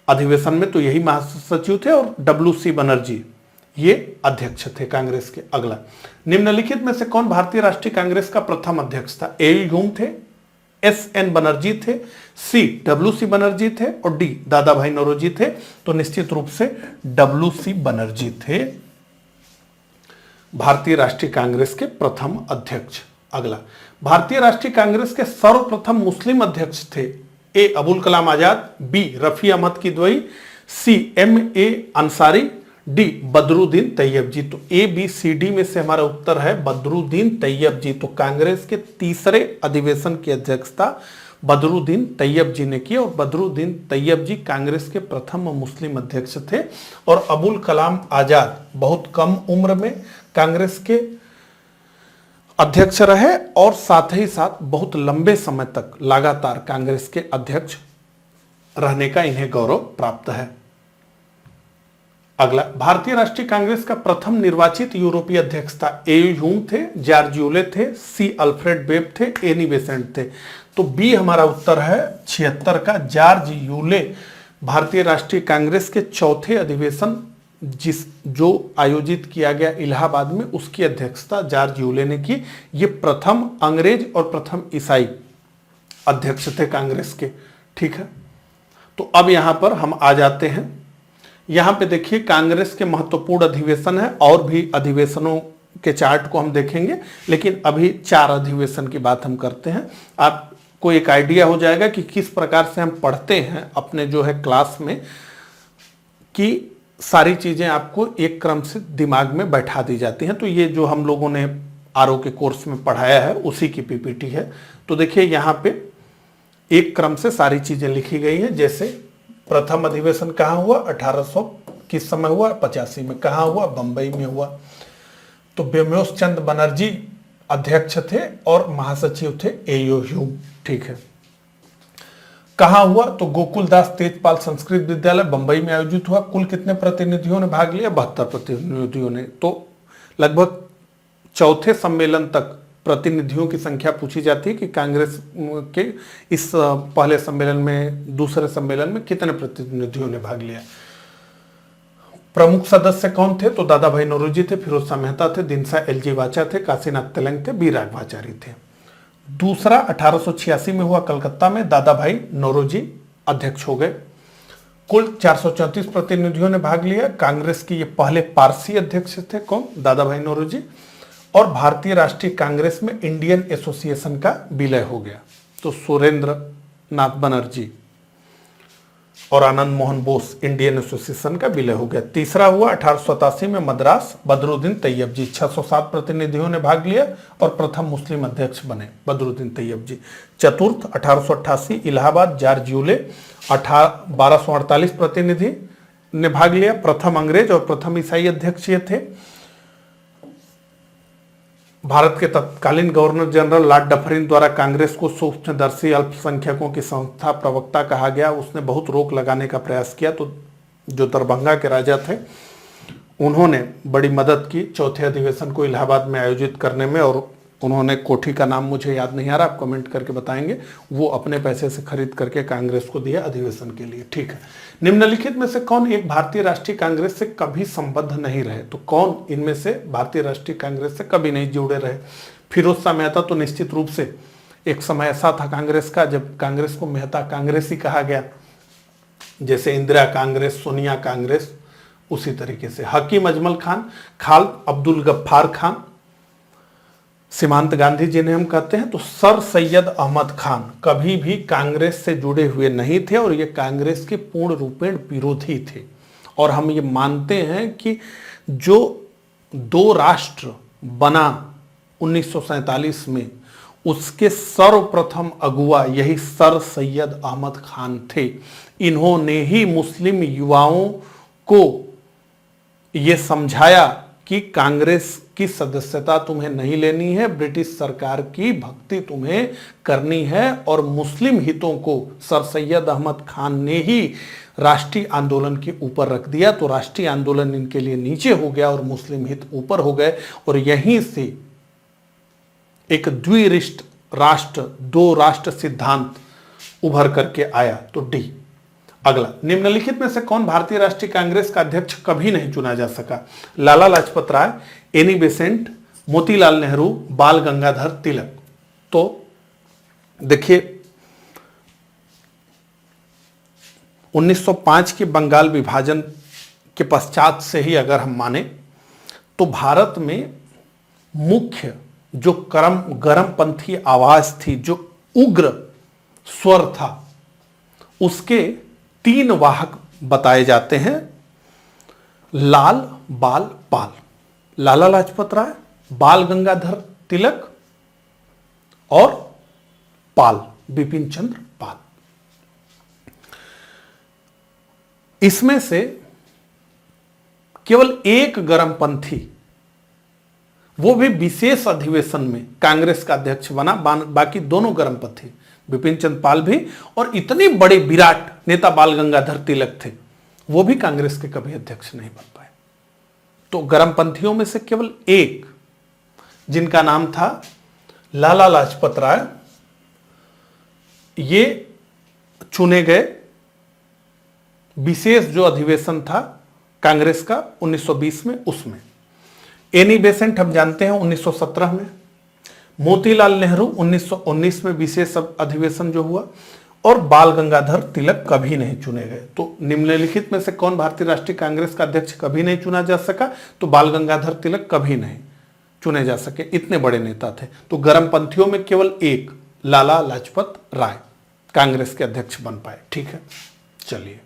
अधिवेशन में तो यही महासचिव थे और डब्ल्यू.सी. बनर्जी ये अध्यक्ष थे कांग्रेस के। अगला, निम्नलिखित में से कौन भारतीय राष्ट्रीय कांग्रेस का प्रथम अध्यक्ष था? ए ह्यूम थे, एस.एन. बनर्जी थे, सी डब्ल्यू.सी. बनर्जी थे और डी दादा भाई नौरोजी थे। तो निश्चित रूप से डब्ल्यू.सी. बनर्जी थे भारतीय राष्ट्रीय कांग्रेस के प्रथम अध्यक्ष। अगला, भारतीय राष्ट्रीय कांग्रेस के सर्वप्रथम मुस्लिम अध्यक्ष थे? ए अबुल कलाम आजाद, बी रफी अहमद किदवई, सी एम.ए. अंसारी, डी बदरुद्दीन तैयब जी। तो ए बी सी डी में से हमारा उत्तर है बदरुद्दीन तैयब जी। तो कांग्रेस के तीसरे अधिवेशन की अध्यक्षता बदरुद्दीन तैयब जी ने की और बदरुद्दीन तैयब जी कांग्रेस के प्रथम मुस्लिम अध्यक्ष थे। और अबुल कलाम आजाद बहुत कम उम्र में कांग्रेस के अध्यक्ष रहे और साथ ही साथ बहुत लंबे समय तक लगातार कांग्रेस के अध्यक्ष रहने का इन्हें गौरव प्राप्त है। अगला, भारतीय राष्ट्रीय कांग्रेस का प्रथम निर्वाचित यूरोपीय अध्यक्ष था। ए ह्यूम थे, जॉर्ज यूले थे, सी अल्फ्रेड बेब थे, एनी बेसेंट थे। तो बी हमारा उत्तर है 76 का जॉर्ज यूले। भारतीय राष्ट्रीय कांग्रेस के चौथे अधिवेशन जो आयोजित किया गया इलाहाबाद में, उसकी अध्यक्षता जॉर्ज यूले ने की। ये प्रथम अंग्रेज और प्रथम ईसाई अध्यक्ष थे कांग्रेस के। ठीक है, तो अब यहां पर हम आ जाते हैं। यहां पे देखिए कांग्रेस के महत्वपूर्ण अधिवेशन है, और भी अधिवेशनों के चार्ट को हम देखेंगे, लेकिन अभी 4 अधिवेशन की बात हम करते हैं। आपको एक आइडिया हो जाएगा कि किस प्रकार से हम पढ़ते हैं अपने जो है क्लास में, कि सारी चीजें आपको एक क्रम से दिमाग में बैठा दी जाती हैं। तो ये जो हम लोगों ने आरओ के कोर्स में पढ़ाया है उसी की पीपीटी है। तो देखिए यहाँ पे एक क्रम से सारी चीजें लिखी गई हैं। जैसे प्रथम अधिवेशन कहाँ हुआ, 1800 किस समय हुआ, 85 में। कहाँ हुआ, बंबई में हुआ। तो बेम्योस चंद बनर्जी अध्यक्ष थे और महासचिव थे एओ ह्यूम। ठीक है, कहाँ हुआ, तो गोकुलदास तेजपाल संस्कृत विद्यालय बंबई में आयोजित हुआ। कुल कितने प्रतिनिधियों ने भाग लिया, 72 प्रतिनिधियों ने। तो लगभग चौथे सम्मेलन तक प्रतिनिधियों की संख्या पूछी जाती है कि कांग्रेस के इस पहले सम्मेलन में, दूसरे सम्मेलन में कितने प्रतिनिधियों ने भाग लिया। प्रमुख सदस्य कौन थे, तो दादा भाई नौरोजी थे, फिरोज शाह मेहता थे, दिनसा एलजी वाचा थे, काशीनाथ तेलंग थे, बी राघवाचारी थे। दूसरा 1886 में हुआ कलकत्ता में, दादा भाई नौरोजी अध्यक्ष हो गए। कुल 434 प्रतिनिधियों ने भाग लिया। कांग्रेस के ये पहले पारसी अध्यक्ष थे, कौन, दादा भाई नौरोजी। और भारतीय राष्ट्रीय कांग्रेस में इंडियन एसोसिएशन का विलय हो गया। तो सुरेंद्र नाथ बनर्जी और आनंद मोहन बोस, इंडियन एसोसिएशन का विलय हो गया। तीसरा हुआ 1887 में मद्रास, बदरुद्दीन तैयब जी। 607 प्रतिनिधियों ने भाग लिया और प्रथम मुस्लिम अध्यक्ष बने बदरुद्दीन तैयब जी। चतुर्थ 1888 इलाहाबाद, जॉर्ज यूले। 1248 प्रतिनिधि ने भाग लिया। प्रथम अंग्रेज और प्रथम ईसाई अध्यक्ष ये थे। भारत के तत्कालीन गवर्नर जनरल लॉर्ड डफरिन द्वारा कांग्रेस को सूक्ष्मदर्शी अल्पसंख्यकों की संस्था प्रवक्ता कहा गया। उसने बहुत रोक लगाने का प्रयास किया। तो जो दरभंगा के राजा थे उन्होंने बड़ी मदद की चौथे अधिवेशन को इलाहाबाद में आयोजित करने में। और उन्होंने कोठी का नाम मुझे याद नहीं आ रहा, आप कमेंट करके बताएंगे। वो अपने पैसे से खरीद करके कांग्रेस को दिया अधिवेशन के लिए। ठीक है, निम्नलिखित में से कौन एक भारतीय राष्ट्रीय कांग्रेस से कभी संबद्ध नहीं रहे। तो कौन इनमें से भारतीय राष्ट्रीय कांग्रेस से कभी नहीं जुड़े रहे। फिरोज शाह मेहता तो निश्चित रूप से, एक समय ऐसा था कांग्रेस का जब कांग्रेस को मेहता कांग्रेस ही कहा गया, जैसे इंदिरा कांग्रेस, सोनिया कांग्रेस, उसी तरीके से। हकीम अजमल खान, खालिद अब्दुल गफ्फार खान, सीमांत गांधी जिन्हें हम कहते हैं। तो सर सैयद अहमद खान कभी भी कांग्रेस से जुड़े हुए नहीं थे और ये कांग्रेस के पूर्ण रूपेण विरोधी थे। और हम ये मानते हैं कि जो 2 राष्ट्र बना 1947 में, उसके सर्वप्रथम अगुवा यही सर सैयद अहमद खान थे। इन्होंने ही मुस्लिम युवाओं को ये समझाया कि कांग्रेस की सदस्यता तुम्हें नहीं लेनी है, ब्रिटिश सरकार की भक्ति तुम्हें करनी है। और मुस्लिम हितों को सर सैयद अहमद खान ने ही राष्ट्रीय आंदोलन के ऊपर रख दिया। तो राष्ट्रीय आंदोलन इनके लिए नीचे हो गया और मुस्लिम हित ऊपर हो गए। और यहीं से एक द्विरिष्ट राष्ट्र, 2 राष्ट्र सिद्धांत उभर करके आया। तो डी। अगला, निम्नलिखित में से कौन भारतीय राष्ट्रीय कांग्रेस का अध्यक्ष कभी नहीं चुना जा सका। लाला लाजपत राय, एनी बेसेंट, मोतीलाल नेहरू, बाल गंगाधर तिलक। तो देखिए 1905 के बंगाल विभाजन के पश्चात से ही अगर हम माने तो भारत में मुख्य जो गरमपंथी आवाज थी, जो उग्र स्वर था, उसके 3 वाहक बताए जाते हैं। लाल बाल पाल, लाला लाजपत राय, बाल गंगाधर तिलक और पाल, बिपिन चंद्र पाल। इसमें से केवल एक गर्मपंथी, वो भी विशेष अधिवेशन में कांग्रेस का अध्यक्ष बना, बाकी दोनों गर्मपंथी, बिपिन चंद्र पाल भी और इतने बड़े विराट नेता बाल गंगाधर तिलक थे, वो भी कांग्रेस के कभी अध्यक्ष नहीं बन पाए। तो गर्मपंथियों में से केवल एक, जिनका नाम था लाला लाजपत राय, ये चुने गए। विशेष जो अधिवेशन था कांग्रेस का 1920 में, उसमें एनी बेसेंट हम जानते हैं 1917 में, मोतीलाल नेहरू 1919 में विशेष अधिवेशन जो हुआ, और बाल गंगाधर तिलक कभी नहीं चुने गए। तो निम्नलिखित में से कौन भारतीय राष्ट्रीय कांग्रेस का अध्यक्ष कभी नहीं चुना जा सका? तो बाल गंगाधर तिलक कभी नहीं चुने जा सके, इतने बड़े नेता थे। तो गर्मपंथियों में केवल एक, लाला लाजपत राय कांग्रेस के अध्यक्ष बन पाए। ठीक है, चलिए।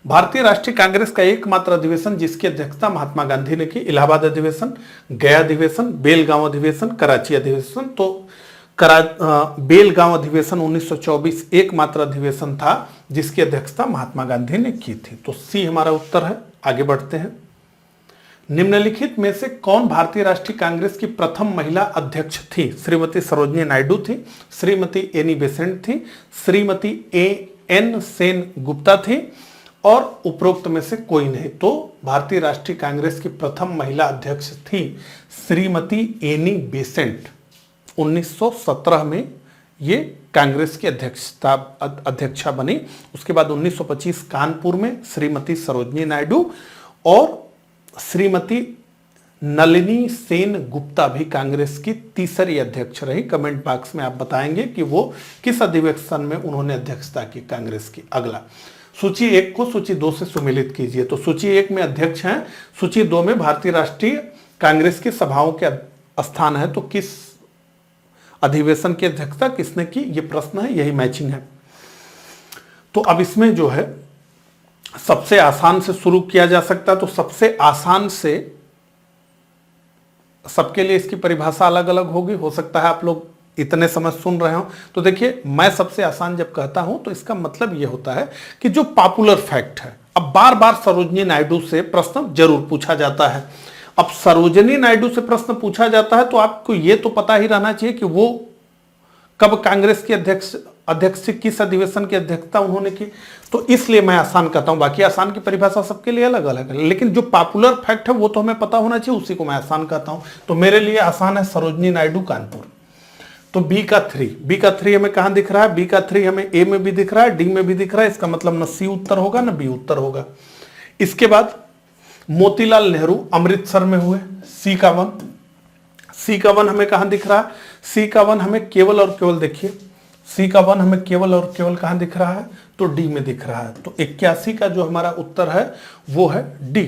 भारतीय राष्ट्रीय कांग्रेस का एकमात्र अधिवेशन जिसकी अध्यक्षता महात्मा गांधी ने की, इलाहाबाद अधिवेशन, गया अधिवेशन, बेलगांव अधिवेशन, कराची अधिवेशन। तो बेलगांव अधिवेशन 1924 एकमात्र अधिवेशन था जिसकी अध्यक्षता महात्मा गांधी ने की थी। तो सी हमारा उत्तर है। आगे बढ़ते हैं। निम्नलिखित में से कौन भारतीय राष्ट्रीय कांग्रेस की प्रथम महिला अध्यक्ष थी? श्रीमती सरोजिनी नायडू थी, श्रीमती एनी बेसेंट थी, श्रीमती एन सेन गुप्ता थी, और उपरोक्त में से कोई नहीं। तो भारतीय राष्ट्रीय कांग्रेस की प्रथम महिला अध्यक्ष थी श्रीमती एनी बेसेंट। 1917 में ये कांग्रेस की अध्यक्षा बनी। उसके बाद 1925 कानपुर में श्रीमती सरोजिनी नायडू और श्रीमती नलिनी सेन गुप्ता भी कांग्रेस की तीसरी अध्यक्ष रही। कमेंट बॉक्स में आप बताएंगे कि वो किस अधिवेशन में उन्होंने अध्यक्षता की कांग्रेस की। अगला, सूची 1 को सूची 2 से सुमेलित कीजिए। तो सूची 1 में अध्यक्ष हैं, सूची 2 में भारतीय राष्ट्रीय कांग्रेस की सभाओं के स्थान है। तो किस अधिवेशन की अध्यक्षता किसने की, ये प्रश्न है, यही मैचिंग है। तो अब इसमें जो है सबसे आसान से शुरू किया जा सकता है। तो सबसे आसान से, सबके लिए इसकी परिभाषा अलग अलग होगी, हो सकता है आप लोग इतने समझ सुन रहे हो। तो देखिए, मैं सबसे आसान जब कहता हूं तो इसका मतलब यह होता है कि जो पॉपुलर फैक्ट है। अब बार बार सरोजिनी नायडू से प्रश्न जरूर पूछा जाता है। अब सरोजिनी नायडू से प्रश्न पूछा जाता है तो आपको यह तो पता ही रहना चाहिए कि वो कब कांग्रेस के अध्यक्ष किस अधिवेशन की अध्यक्षता उन्होंने की। तो इसलिए मैं आसान कहता हूं, बाकी आसान की परिभाषा सबके लिए अलग अलग है, लेकिन जो पॉपुलर फैक्ट है वो तो हमें पता होना चाहिए, उसी को मैं आसान कहता हूं। तो मेरे लिए आसान है सरोजिनी नायडू, कानपुर। तो बी का 3 हमें कहां दिख रहा है? बी का 3 हमें ए में भी दिख रहा है, डी में भी दिख रहा है। इसका मतलब न सी उत्तर होगा न बी उत्तर होगा। इसके बाद मोतीलाल नेहरू अमृतसर में हुए, सी का 1 हमें कहां दिख रहा है? सी का 1 हमें केवल और केवल, देखिए सी का 1 हमें केवल और केवल कहां दिख रहा है? तो डी में दिख रहा है। तो 81 का जो हमारा उत्तर है वो है डी।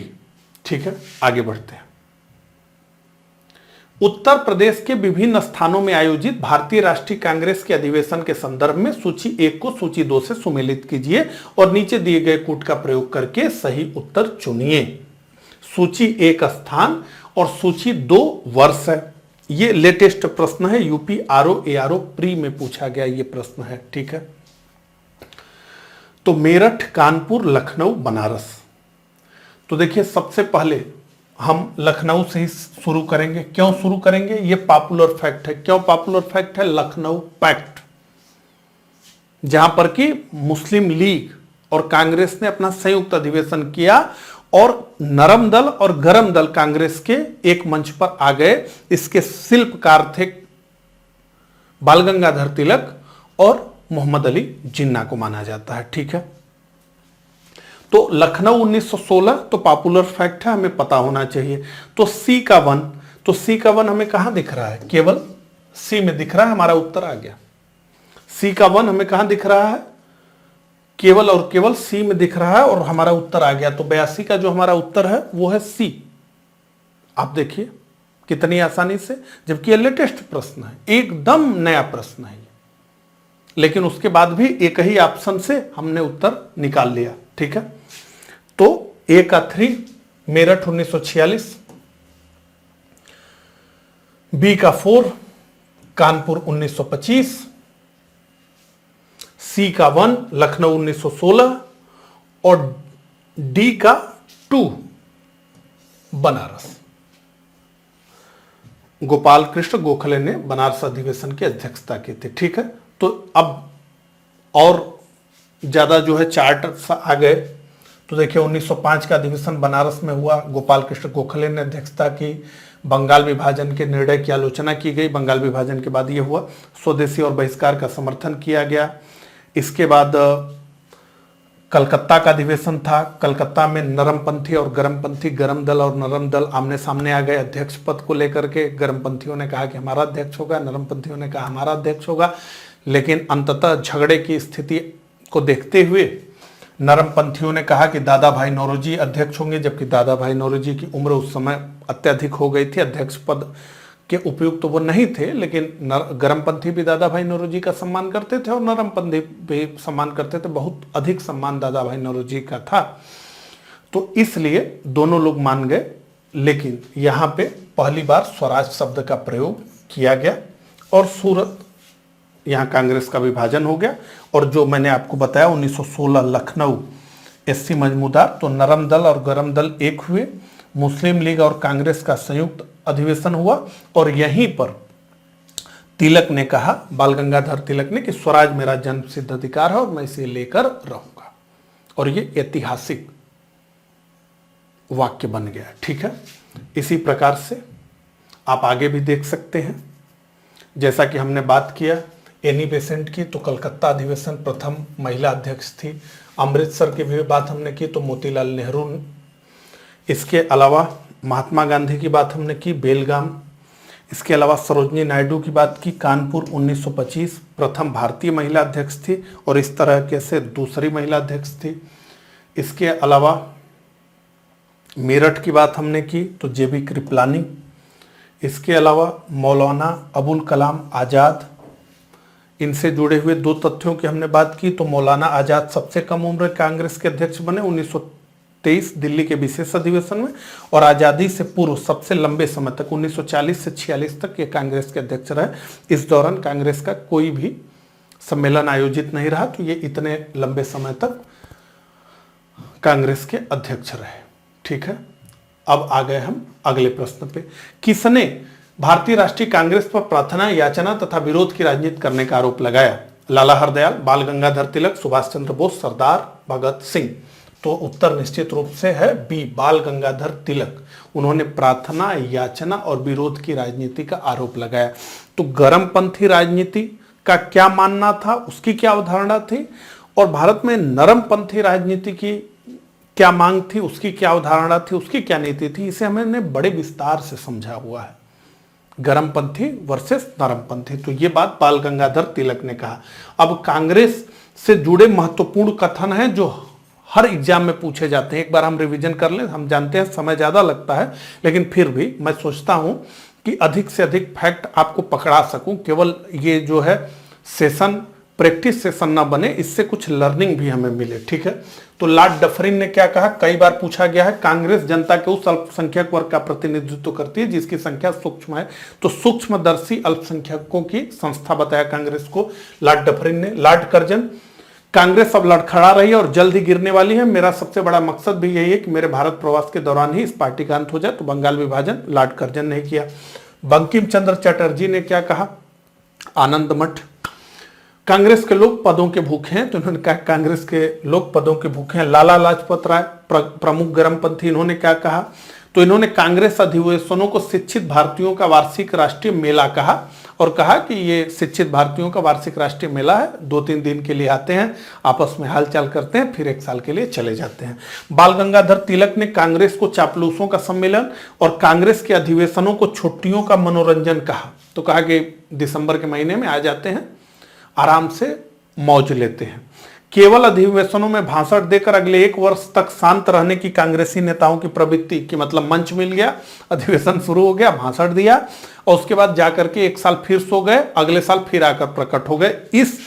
ठीक है, आगे बढ़ते हैं। उत्तर प्रदेश के विभिन्न स्थानों में आयोजित भारतीय राष्ट्रीय कांग्रेस के अधिवेशन के संदर्भ में सूची 1 को सूची 2 से सुमेलित कीजिए और नीचे दिए गए कूट का प्रयोग करके सही उत्तर चुनिए। सूची 1 स्थान और सूची 2 वर्ष है। ये लेटेस्ट प्रश्न है, यूपी आरओ प्री में पूछा गया ये प्रश्न है। ठीक है, तो मेरठ, कानपुर, लखनऊ, बनारस। तो देखिए, सबसे पहले हम लखनऊ से ही शुरू करेंगे। क्यों शुरू करेंगे? ये पॉपुलर फैक्ट है। क्यों पॉपुलर फैक्ट है? लखनऊ पैक्ट, जहां पर कि मुस्लिम लीग और कांग्रेस ने अपना संयुक्त अधिवेशन किया और नरम दल और गरम दल कांग्रेस के एक मंच पर आ गए। इसके शिल्पकार थे बाल गंगाधर तिलक और मोहम्मद अली जिन्ना को माना जाता है। ठीक है, तो लखनऊ 1916 तो पॉपुलर फैक्ट है, हमें पता होना चाहिए। तो सी का 1 हमें कहां दिख रहा है? केवल सी में दिख रहा है, हमारा उत्तर आ गया। सी का 1 हमें कहां दिख रहा है? केवल और केवल सी में दिख रहा है और हमारा उत्तर आ गया। तो 82 का जो हमारा उत्तर है वो है सी। आप देखिए कितनी आसानी से, जबकि यह लेटेस्ट प्रश्न है, एकदम नया प्रश्न है, लेकिन उसके बाद भी एक ही ऑप्शन से हमने उत्तर निकाल लिया। ठीक है, तो ए का 3 मेरठ 1946, बी का 4 कानपुर 1925, सी का 1 लखनऊ 1916 और डी का 2 बनारस। गोपाल कृष्ण गोखले ने बनारस अधिवेशन की अध्यक्षता की थी। ठीक है, तो अब और ज्यादा जो है चार्ट आ गए। तो देखिए 1905 का अधिवेशन बनारस में हुआ, गोपाल कृष्ण गोखले ने अध्यक्षता की। बंगाल विभाजन के निर्णय की आलोचना की गई। बंगाल विभाजन के बाद यह हुआ, स्वदेशी और बहिष्कार का समर्थन किया गया। इसके बाद कलकत्ता का अधिवेशन था। कलकत्ता में नरमपंथी और गरमपंथी, गरम दल और नरम दल आमने सामने आ गए अध्यक्ष पद को लेकर के। गरमपंथियों ने कहा कि हमारा अध्यक्ष होगा, नरमपंथियों ने कहा हमारा अध्यक्ष होगा। लेकिन अंततः झगड़े की स्थिति को देखते हुए नरमपंथियों ने कहा कि दादा भाई नौरोजी अध्यक्ष होंगे, जबकि दादा भाई नौरोजी की उम्र उस समय अत्यधिक हो गई थी, अध्यक्ष पद के उपयुक्त तो वो नहीं थे। लेकिन गरमपंथी भी दादा भाई नौरोजी का सम्मान करते थे और नरमपंथी भी सम्मान करते थे। बहुत अधिक सम्मान दादा भाई नौरोजी का था, तो इसलिए दोनों लोग मान गए। लेकिन यहाँ पे पहली बार स्वराज शब्द का प्रयोग किया गया और सूरत, यहाँ कांग्रेस का विभाजन हो गया। और जो मैंने आपको बताया 1916 लखनऊ एससी मजमूदार, तो नरम दल और गरम दल एक हुए। मुस्लिम लीग और कांग्रेस का संयुक्त अधिवेशन हुआ और यहीं पर तिलक ने कहा, बाल गंगाधर तिलक ने, कि स्वराज मेरा जन्म सिद्ध अधिकार है और मैं इसे लेकर रहूंगा। और ये ऐतिहासिक वाक्य बन गया। ठीक है, इसी प्रकार से आप आगे भी देख सकते हैं। जैसा कि हमने बात किया एनी बेसेंट की, तो कलकत्ता अधिवेशन प्रथम महिला अध्यक्ष थी। अमृतसर की भी बात हमने की तो मोतीलाल नेहरू। इसके अलावा महात्मा गांधी की बात हमने की, बेलगाम। इसके अलावा सरोजनी नायडू की बात की, कानपुर 1925 प्रथम भारतीय महिला अध्यक्ष थी और इस तरह के से दूसरी महिला अध्यक्ष थी। इसके अलावा मेरठ की बात हमने की तो जेबी कृपलानी। इसके अलावा मौलाना अबुल कलाम आज़ाद, इनसे जुड़े हुए दो तथ्यों की हमने बात की। तो मौलाना आज़ाद सबसे कम उम्र कांग्रेस के अध्यक्ष बने 1923 दिल्ली के विशेष अधिवेशन में, और आज़ादी से पूर्व सबसे लंबे समय तक 1940 से 46 तक ये कांग्रेस के अध्यक्ष रहे। इस दौरान कांग्रेस का कोई भी सम्मेलन आयोजित नहीं रहा, तो ये इतने लंबे समय तक कांग्रेस के अध्यक्ष रहे। ठीक है, अब आ गए हम अगले प्रश्न पे। किसने भारतीय राष्ट्रीय कांग्रेस पर प्रार्थना, याचना तथा विरोध की राजनीति करने का आरोप लगाया? लाला हरदयाल, बाल गंगाधर तिलक, सुभाष चंद्र बोस, सरदार भगत सिंह। तो उत्तर निश्चित रूप से है बी, बाल गंगाधर तिलक। उन्होंने प्रार्थना, याचना और विरोध की राजनीति का आरोप लगाया। तो गर्मपंथी राजनीति का क्या मानना था, उसकी क्या अवधारणा थी, और भारत में नरमपंथी राजनीति की क्या मांग थी, उसकी क्या अवधारणा थी, उसकी क्या नीति थी, इसे हमने बड़े विस्तार से समझा हुआ है। गर्मपंथी वर्सेस नरमपंथी, तो ये बात बाल गंगाधर तिलक ने कहा। अब कांग्रेस से जुड़े महत्वपूर्ण कथन हैं जो हर एग्जाम में पूछे जाते हैं। एक बार हम रिवीजन कर लें। हम जानते हैं समय ज्यादा लगता है, लेकिन फिर भी मैं सोचता हूं कि अधिक से अधिक फैक्ट आपको पकड़ा सकूं। केवल ये जो है सेशन प्रैक्टिस सेशन ना बने, इससे कुछ लर्निंग भी हमें मिले। ठीक है, तो लॉर्ड डफरिन ने क्या कहा, कई बार पूछा गया है, कांग्रेस जनता के उस अल्पसंख्यक वर्ग का प्रतिनिधित्व करती है जिसकी संख्या सूक्ष्म है। तो सूक्ष्मदर्शी अल्पसंख्यकों की संस्था बताया कांग्रेस को लॉर्ड डफरिन ने। लॉर्ड कर्जन, कांग्रेस अब लड़खड़ा रही है और जल्द ही गिरने वाली है। मेरा सबसे बड़ा मकसद भी यही है कि मेरे भारत प्रवास के दौरान ही इस पार्टी का अंत हो जाए। तो बंगाल विभाजन लॉर्ड कर्जन ने किया। बंकिम चंद्र चटर्जी ने क्या कहा, आनंद मठ, कांग्रेस के लोग पदों के भूखे हैं। तो इन्होंने कहा कांग्रेस के लोग पदों के भूखे हैं। लाला लाजपत राय, प्रमुख गर्मपंथी, इन्होंने क्या कहा, तो इन्होंने कांग्रेस अधिवेशनों को शिक्षित भारतीयों का वार्षिक राष्ट्रीय मेला कहा और कहा कि ये शिक्षित भारतीयों का वार्षिक राष्ट्रीय मेला है, 2-3 दिन के लिए आते हैं, आपस में हालचाल करते हैं, फिर 1 साल के लिए चले जाते हैं। बाल गंगाधर तिलक ने कांग्रेस को चापलूसों का सम्मेलन और कांग्रेस के अधिवेशनों को छुट्टियों का मनोरंजन कहा। तो कहा कि दिसंबर के महीने में आ जाते हैं, आराम से मौज लेते हैं। केवल अधिवेशनों में भाषण देकर अगले 1 वर्ष तक शांत रहने की कांग्रेसी नेताओं की प्रवृत्ति की, मतलब मंच मिल गया, अधिवेशन शुरू हो गया, भाषण दिया और उसके बाद जाकर के 1 साल फिर सो गए, अगले साल फिर आकर प्रकट हो गए। इस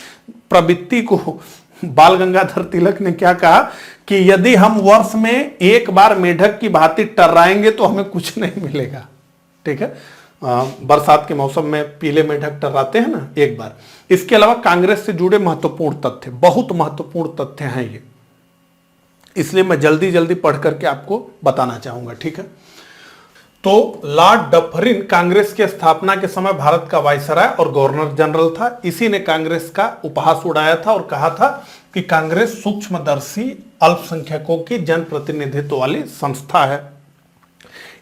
प्रवृत्ति को बाल गंगाधर तिलक ने क्या कहा कि यदि हम वर्ष में एक बार मेढक की भांति टर्राएंगे तो हमें कुछ नहीं मिलेगा। ठीक है, बरसात के मौसम में पीले मेढक टर्राते हैं ना एक बार। इसके अलावा कांग्रेस से जुड़े महत्वपूर्ण तथ्य, बहुत महत्वपूर्ण तथ्य हैं ये, इसलिए मैं जल्दी जल्दी पढ़ करके आपको बताना चाहूंगा। ठीक है, तो लॉर्ड डफरिन कांग्रेस की स्थापना के समय भारत का वायसराय और गवर्नर जनरल था। इसी ने कांग्रेस का उपहास उड़ाया था और कहा था कि कांग्रेस सूक्ष्मदर्शी अल्पसंख्यकों की जनप्रतिनिधित्व वाली संस्था है।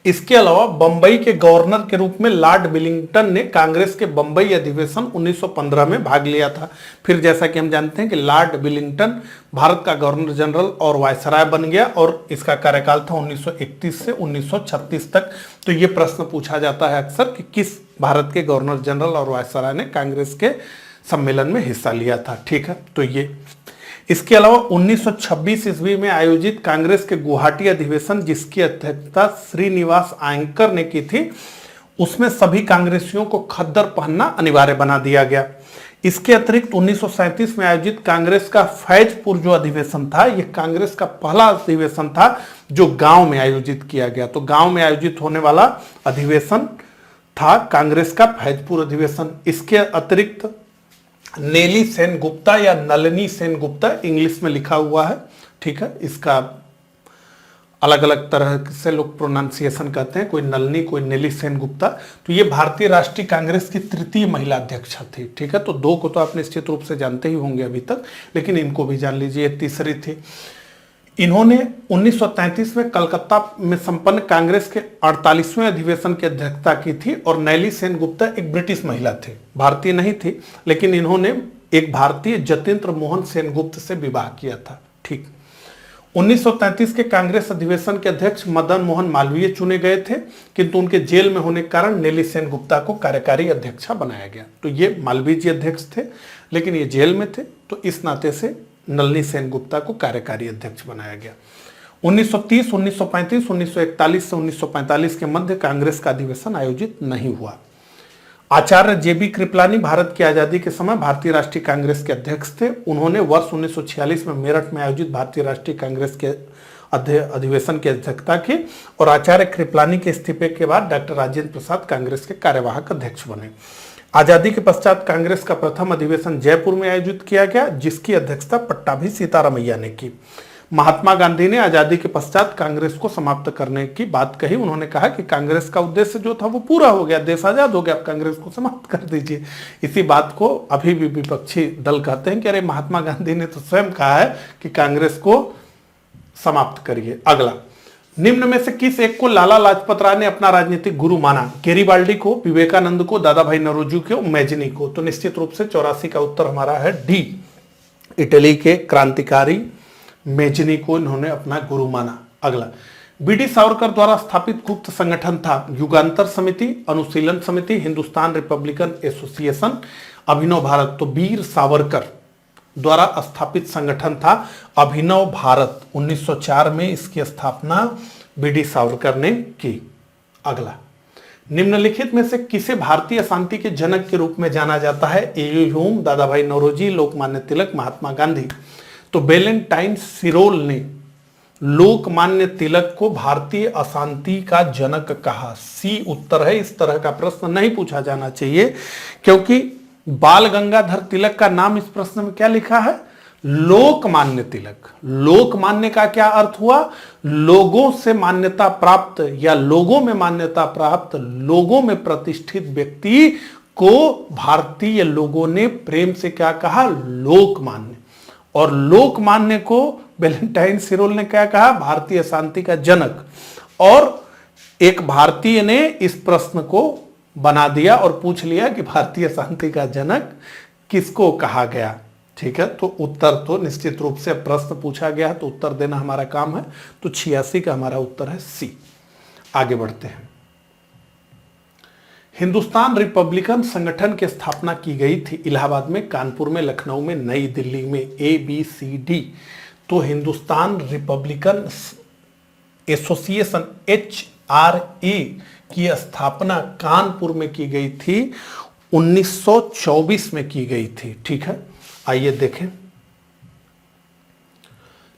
इसके अलावा बंबई के गवर्नर के रूप में लॉर्ड विलिंगटन ने कांग्रेस के बंबई अधिवेशन 1915 में भाग लिया था। फिर जैसा कि हम जानते हैं कि लॉर्ड विलिंगटन भारत का गवर्नर जनरल और वायसराय बन गया और इसका कार्यकाल था 1931 से 1936 तक। तो ये प्रश्न पूछा जाता है अक्सर कि किस भारत के गवर्नर जनरल और वायसराय ने कांग्रेस के सम्मेलन में हिस्सा लिया था। ठीक है, तो ये इसके अलावा 1926 ईस्वी में आयोजित कांग्रेस के गुवाहाटी अधिवेशन, जिसकी अध्यक्षता श्रीनिवास आयंकर ने की थी, उसमें सभी कांग्रेसियों को खद्दर पहनना अनिवार्य बना दिया गया। इसके अतिरिक्त 1937 में आयोजित कांग्रेस का फैजपुर जो अधिवेशन था, यह कांग्रेस का पहला अधिवेशन था जो गांव में आयोजित किया गया। तो गांव में आयोजित होने वाला अधिवेशन था कांग्रेस का फैजपुर अधिवेशन। इसके अतिरिक्त नेली सेन गुप्ता या नलिनी सेन गुप्ता इंग्लिश में लिखा हुआ है। ठीक है, इसका अलग अलग तरह से लोग प्रोनाउंसिएशन करते हैं, कोई नलिनी कोई नेली सेन गुप्ता। तो ये भारतीय राष्ट्रीय कांग्रेस की तृतीय महिला अध्यक्ष थी। ठीक है, तो दो को तो आप निश्चित रूप से जानते ही होंगे अभी तक, लेकिन इनको भी जान लीजिए, तीसरी थी। इन्होंने 1933 में कलकत्ता में संपन्न कांग्रेस के 48वें अधिवेशन की अध्यक्षता की थी और नैली सेन गुप्ता एक ब्रिटिश महिला थी, भारतीय नहीं थी, लेकिन इन्होंने एक भारतीय जतेंद्र मोहन सेनगुप्त से विवाह किया था। ठीक, 1933 के कांग्रेस अधिवेशन के अध्यक्ष मदन मोहन मालवीय चुने गए थे, किंतु उनके जेल में होने के कारण नेली सेन गुप्ता को कार्यकारी अध्यक्षा बनाया गया। तो ये मालवीय जी अध्यक्ष थे, लेकिन ये जेल में थे, तो इस नाते से नलिनी सेन गुप्ता को कार्यकारी अध्यक्ष बनाया गया। 1930, 1935, 1941 से 1945 के मध्य कांग्रेस का अधिवेशन आयोजित नहीं हुआ। आचार्य जेबी कृपलानी भारत की आजादी के समय भारतीय राष्ट्रीय कांग्रेस के अध्यक्ष थे। उन्होंने वर्ष 1946 में मेरठ में आयोजित भारतीय राष्ट्रीय कांग्रेस के अधिवेशन की अध्यक्षता की और आचार्य कृपलानी के इस्तीफे के बाद डॉक्टर राजेंद्र प्रसाद कांग्रेस के कार्यवाहक अध्यक्ष बने। आजादी के पश्चात कांग्रेस का प्रथम अधिवेशन जयपुर में आयोजित किया गया, जिसकी अध्यक्षता पट्टाभी सीतारामैया ने की। महात्मा गांधी ने आजादी के पश्चात कांग्रेस को समाप्त करने की बात कही। उन्होंने कहा कि कांग्रेस का उद्देश्य जो था वो पूरा हो गया, देश आजाद हो गया, आप कांग्रेस को समाप्त कर दीजिए। इसी बात को अभी भी विपक्षी दल कहते हैं कि अरे महात्मा गांधी ने तो स्वयं कहा है कि कांग्रेस को समाप्त करिए। अगला, निम्न में से किस एक को लाला लाजपत राय ने अपना राजनीतिक गुरु माना? गेरीबाल्डी को, विवेकानंद को, दादा भाई नौरोजी को, मैजनी को? तो निश्चित रूप से 84 का उत्तर हमारा है डी, इटली के क्रांतिकारी मैजनी को इन्होंने अपना गुरु माना। अगला, बीडी सावरकर द्वारा स्थापित गुप्त संगठन था युगांतर समिति, अनुशीलन समिति, हिंदुस्तान रिपब्लिकन एसोसिएशन, अभिनव भारत। तो वीर सावरकर द्वारा स्थापित संगठन था अभिनव भारत। 1904 में इसकी स्थापना बीडी सावरकर ने की। अगला, निम्नलिखित में से किसे भारतीय अशांति के जनक के रूप में जाना जाता है? ए ह्यूम, दादा भाई नौरोजी, लोकमान्य तिलक, महात्मा गांधी? तो वैलेंटाइन सिरोल ने लोकमान्य तिलक को भारतीय अशांति का जनक कहा। सी उत्तर है। इस तरह का प्रश्न नहीं पूछा जाना चाहिए, क्योंकि बाल गंगाधर तिलक का नाम इस प्रश्न में क्या लिखा है? लोकमान्य तिलक। लोकमान्य का क्या अर्थ हुआ? लोगों से मान्यता प्राप्त या लोगों में मान्यता प्राप्त, लोगों में प्रतिष्ठित व्यक्ति को भारतीय लोगों ने प्रेम से क्या कहा? लोकमान्य। और लोकमान्य को वैलेंटाइन सिरोल ने क्या कहा? भारतीय शांति का जनक। और एक भारतीय ने इस प्रश्न को बना दिया और पूछ लिया कि भारतीय शांति का जनक किसको कहा गया। ठीक है, तो उत्तर तो निश्चित रूप से प्रश्न पूछा गया है तो उत्तर देना हमारा काम है। तो 86 का हमारा उत्तर है सी। आगे बढ़ते हैं। हिंदुस्तान रिपब्लिकन संगठन की स्थापना की गई थी इलाहाबाद में, कानपुर में, लखनऊ में, नई दिल्ली में। A B C D. तो हिंदुस्तान रिपब्लिकन एसोसिएशन HRA की स्थापना कानपुर में की गई थी, 1924 में की गई थी। ठीक है, आइए देखें।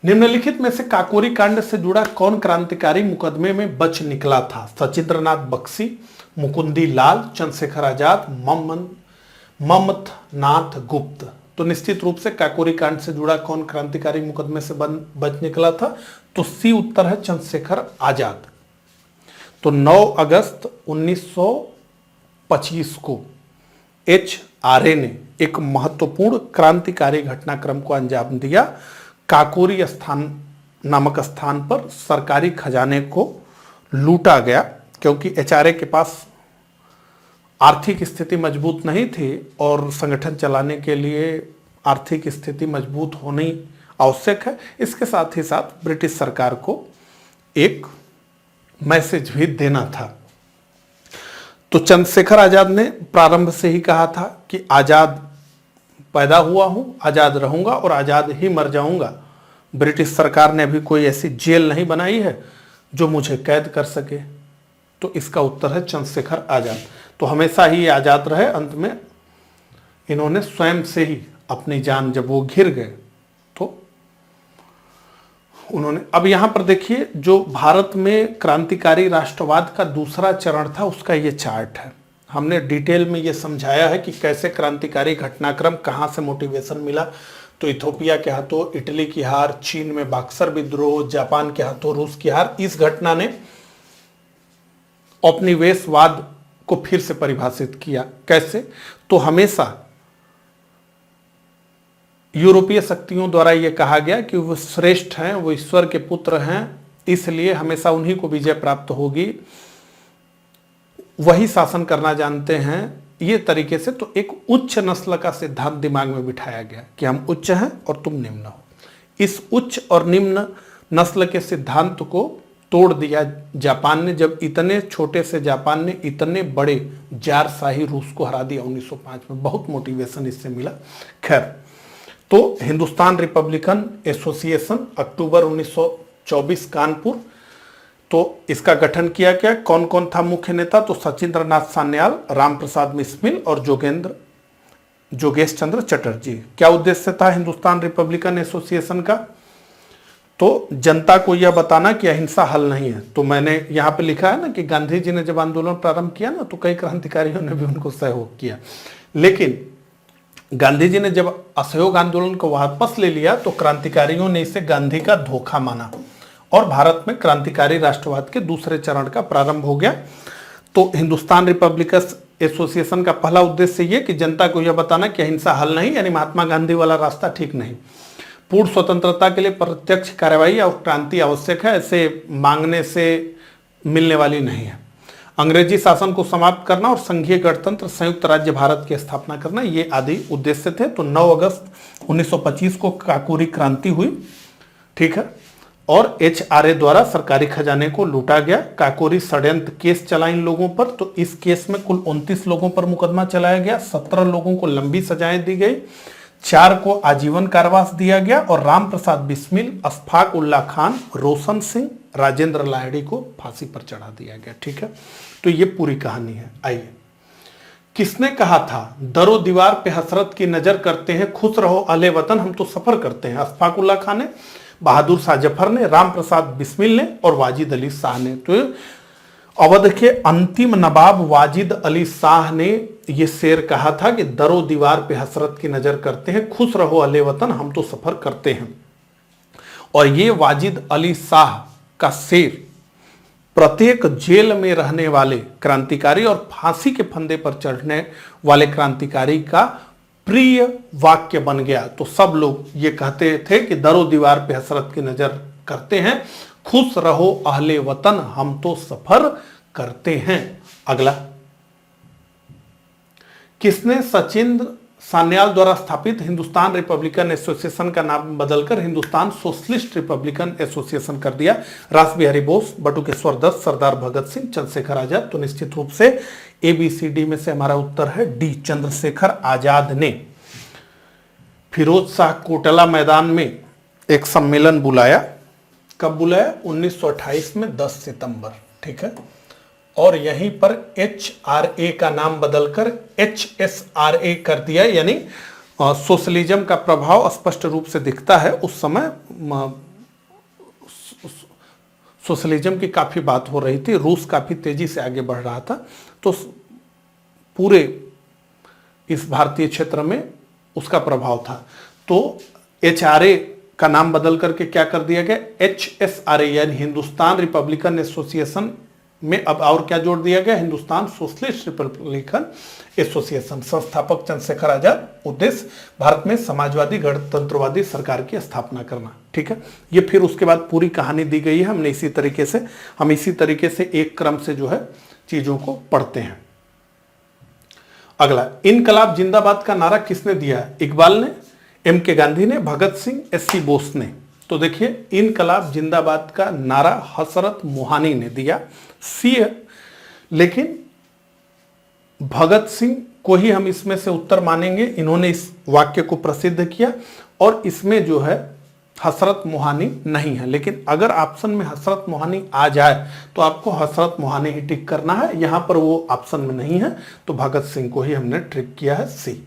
निम्नलिखित में से काकोरी कांड से जुड़ा कौन क्रांतिकारी मुकदमे में बच निकला था? सचिंद्रनाथ बख्शी, मुकुंदी लाल, चंद्रशेखर आजाद, ममथनाथ गुप्त। तो निश्चित रूप से काकोरी कांड से जुड़ा कौन क्रांतिकारी मुकदमे से बच निकला था? तो सी उत्तर है चंद्रशेखर आजाद। तो 9 अगस्त 1925 को HRA ने एक महत्वपूर्ण क्रांतिकारी घटनाक्रम को अंजाम दिया। काकोरी स्थान नामक स्थान पर सरकारी खजाने को लूटा गया, क्योंकि HRA के पास आर्थिक स्थिति मजबूत नहीं थी और संगठन चलाने के लिए आर्थिक स्थिति मजबूत होनी आवश्यक है। इसके साथ ही साथ ब्रिटिश सरकार को एक मैसेज भी देना था। तो चंद्रशेखर आजाद ने प्रारंभ से ही कहा था कि आजाद पैदा हुआ हूं, आजाद रहूंगा और आजाद ही मर जाऊंगा। ब्रिटिश सरकार ने अभी कोई ऐसी जेल नहीं बनाई है जो मुझे कैद कर सके। तो इसका उत्तर है चंद्रशेखर आजाद। तो हमेशा ही आजाद रहे। अंत में इन्होंने स्वयं से ही अपनी जान, जब वो घिर गए तो उन्होंने, अब यहां पर देखिए जो भारत में क्रांतिकारी राष्ट्रवाद का दूसरा चरण था उसका ये चार्ट है। हमने डिटेल में ये समझाया है कि कैसे क्रांतिकारी घटनाक्रम, कहां से मोटिवेशन मिला। तो इथोपिया के हाथों इटली की हार, चीन में बक्सर विद्रोह, जापान के हाथों रूस की हार। इस घटना ने औपनिवेशवाद को फिर से परिभाषित किया। कैसे? तो हमेशा यूरोपीय शक्तियों द्वारा यह कहा गया कि वो श्रेष्ठ हैं, वो ईश्वर के पुत्र हैं, इसलिए हमेशा उन्हीं को विजय प्राप्त होगी, वही शासन करना जानते हैं। ये तरीके से तो एक उच्च नस्ल का सिद्धांत दिमाग में बिठाया गया कि हम उच्च हैं और तुम निम्न हो। इस उच्च और निम्न नस्ल के सिद्धांत को तोड़ दिया जापान ने, जब इतने छोटे से जापान ने इतने बड़े जारशाही रूस को हरा दिया 1905 में। बहुत मोटिवेशन इससे मिला। खैर, तो हिंदुस्तान रिपब्लिकन एसोसिएशन अक्टूबर 1924 कानपुर, तो इसका गठन किया गया। कौन कौन था मुख्य नेता? तो सचिंद्रनाथ सान्याल, राम प्रसाद बिस्मिल और जोगेश चंद्र चटर्जी। क्या उद्देश्य था हिंदुस्तान रिपब्लिकन एसोसिएशन का? तो जनता को यह बताना कि अहिंसा हल नहीं है। तो मैंने यहाँ पे लिखा है ना कि गांधी जी ने जब आंदोलन प्रारंभ किया ना, तो कई क्रांतिकारियों ने भी उनको सहयोग किया, लेकिन गांधी जी ने जब असहयोग आंदोलन को वापस ले लिया तो क्रांतिकारियों ने इसे गांधी का धोखा माना और भारत में क्रांतिकारी राष्ट्रवाद के दूसरे चरण का प्रारंभ हो गया। तो हिंदुस्तान रिपब्लिकन एसोसिएशन का पहला उद्देश्य ये कि जनता को यह बताना कि अहिंसा हल नहीं, यानी महात्मा गांधी वाला रास्ता ठीक नहीं। पूर्ण स्वतंत्रता के लिए प्रत्यक्ष कार्रवाई और क्रांति आवश्यक है, ऐसे मांगने से मिलने वाली नहीं है। अंग्रेजी शासन को समाप्त करना और संघीय गणतंत्र संयुक्त राज्य भारत की स्थापना करना, ये आदि उद्देश्य थे। तो 9 अगस्त 1925 को काकोरी क्रांति हुई, ठीक है, और HRA द्वारा सरकारी खजाने को लूटा गया। काकोरी षड्यंत्र केस चला इन लोगों पर। तो इस केस में कुल 29 लोगों पर मुकदमा चलाया गया। 17 लोगों को लंबी सजाएं दी गई, 4 को आजीवन कारावास दिया गया और राम प्रसाद बिस्मिल, अशफाक उल्ला खान, रोशन सिंह, राजेंद्र लाहिड़ी को फांसी पर चढ़ा दिया गया। ठीक है, तो ये पूरी कहानी है। आइए, किसने कहा था दरो दीवार पे हसरत की नजर करते हैं, खुश रहो अहले वतन हम तो सफर करते हैं? अशफाक उल्ला खान ने, बहादुर शाह जफर ने, राम प्रसाद बिस्मिल ने और वाजिद अली शाह ने। तो अवध के अंतिम नवाब वाजिद अली शाह ने यह शेर कहा था कि दरो दीवार पे हसरत की नजर करते हैं, खुश रहो अहले वतन हम तो सफर करते हैं। और ये वाजिद अली शाह का शेर प्रत्येक जेल में रहने वाले क्रांतिकारी और फांसी के फंदे पर चढ़ने वाले क्रांतिकारी का प्रिय वाक्य बन गया। तो सब लोग ये कहते थे कि दरो दीवार पे हसरत की नजर करते हैं, खुश रहो अहले वतन हम तो सफर करते हैं। अगला, किसने सचिंद्र सान्याल द्वारा स्थापित हिंदुस्तान रिपब्लिकन एसोसिएशन का नाम बदलकर हिंदुस्तान सोशलिस्ट रिपब्लिकन एसोसिएशन कर दिया? रास बिहारी बोस, बटुकेश्वर दत्त, सरदार भगत सिंह, चंद्रशेखर आजाद। तो निश्चित रूप से ABCD में से हमारा उत्तर है डी, चंद्रशेखर आजाद ने फिरोज शाह कोटला मैदान में एक सम्मेलन बुलाया। कब बुलाया? 1928 में 10 सितंबर। ठीक है, और यहीं पर HRA का नाम बदलकर HSRA कर दिया, यानी सोशलिज्म का प्रभाव स्पष्ट रूप से दिखता है। उस समय सोशलिज्म की काफी बात हो रही थी, रूस काफी तेजी से आगे बढ़ रहा था, तो पूरे इस भारतीय क्षेत्र में उसका प्रभाव था। तो HRA का नाम बदल करके क्या कर दिया गया, HSRA यानी हिंदुस्तान रिपब्लिकन एसोसिएशन में अब और क्या जोड़ दिया गया, हिंदुस्तान सोशलिस्ट रिपब्लिकन एसोसिएशन। संस्थापक चंद्रशेखर आजाद, उद्देश्य भारत में समाजवादी गणतंत्रवादी सरकार की स्थापना करना। ठीक है, ये फिर उसके बाद पूरी कहानी दी गई है। हमने इसी तरीके से एक क्रम से जो है चीजों को पढ़ते हैं। अगला, इनकलाब जिंदाबाद का नारा किसने दिया, इकबाल ने, MK गांधी ने, भगत सिंह, SC बोस ने। तो देखिए, इनकलाब जिंदाबाद का नारा हसरत मोहानी ने दिया, सी है, लेकिन भगत सिंह को ही हम इसमें से उत्तर मानेंगे। इन्होंने इस वाक्य को प्रसिद्ध किया और इसमें जो है हसरत मोहानी नहीं है। लेकिन अगर ऑप्शन में हसरत मोहानी आ जाए तो आपको हसरत मोहानी ही टिक करना है, यहां पर वो ऑप्शन में नहीं है, तो भगत सिंह को ही हमने ट्रिक किया है, सी।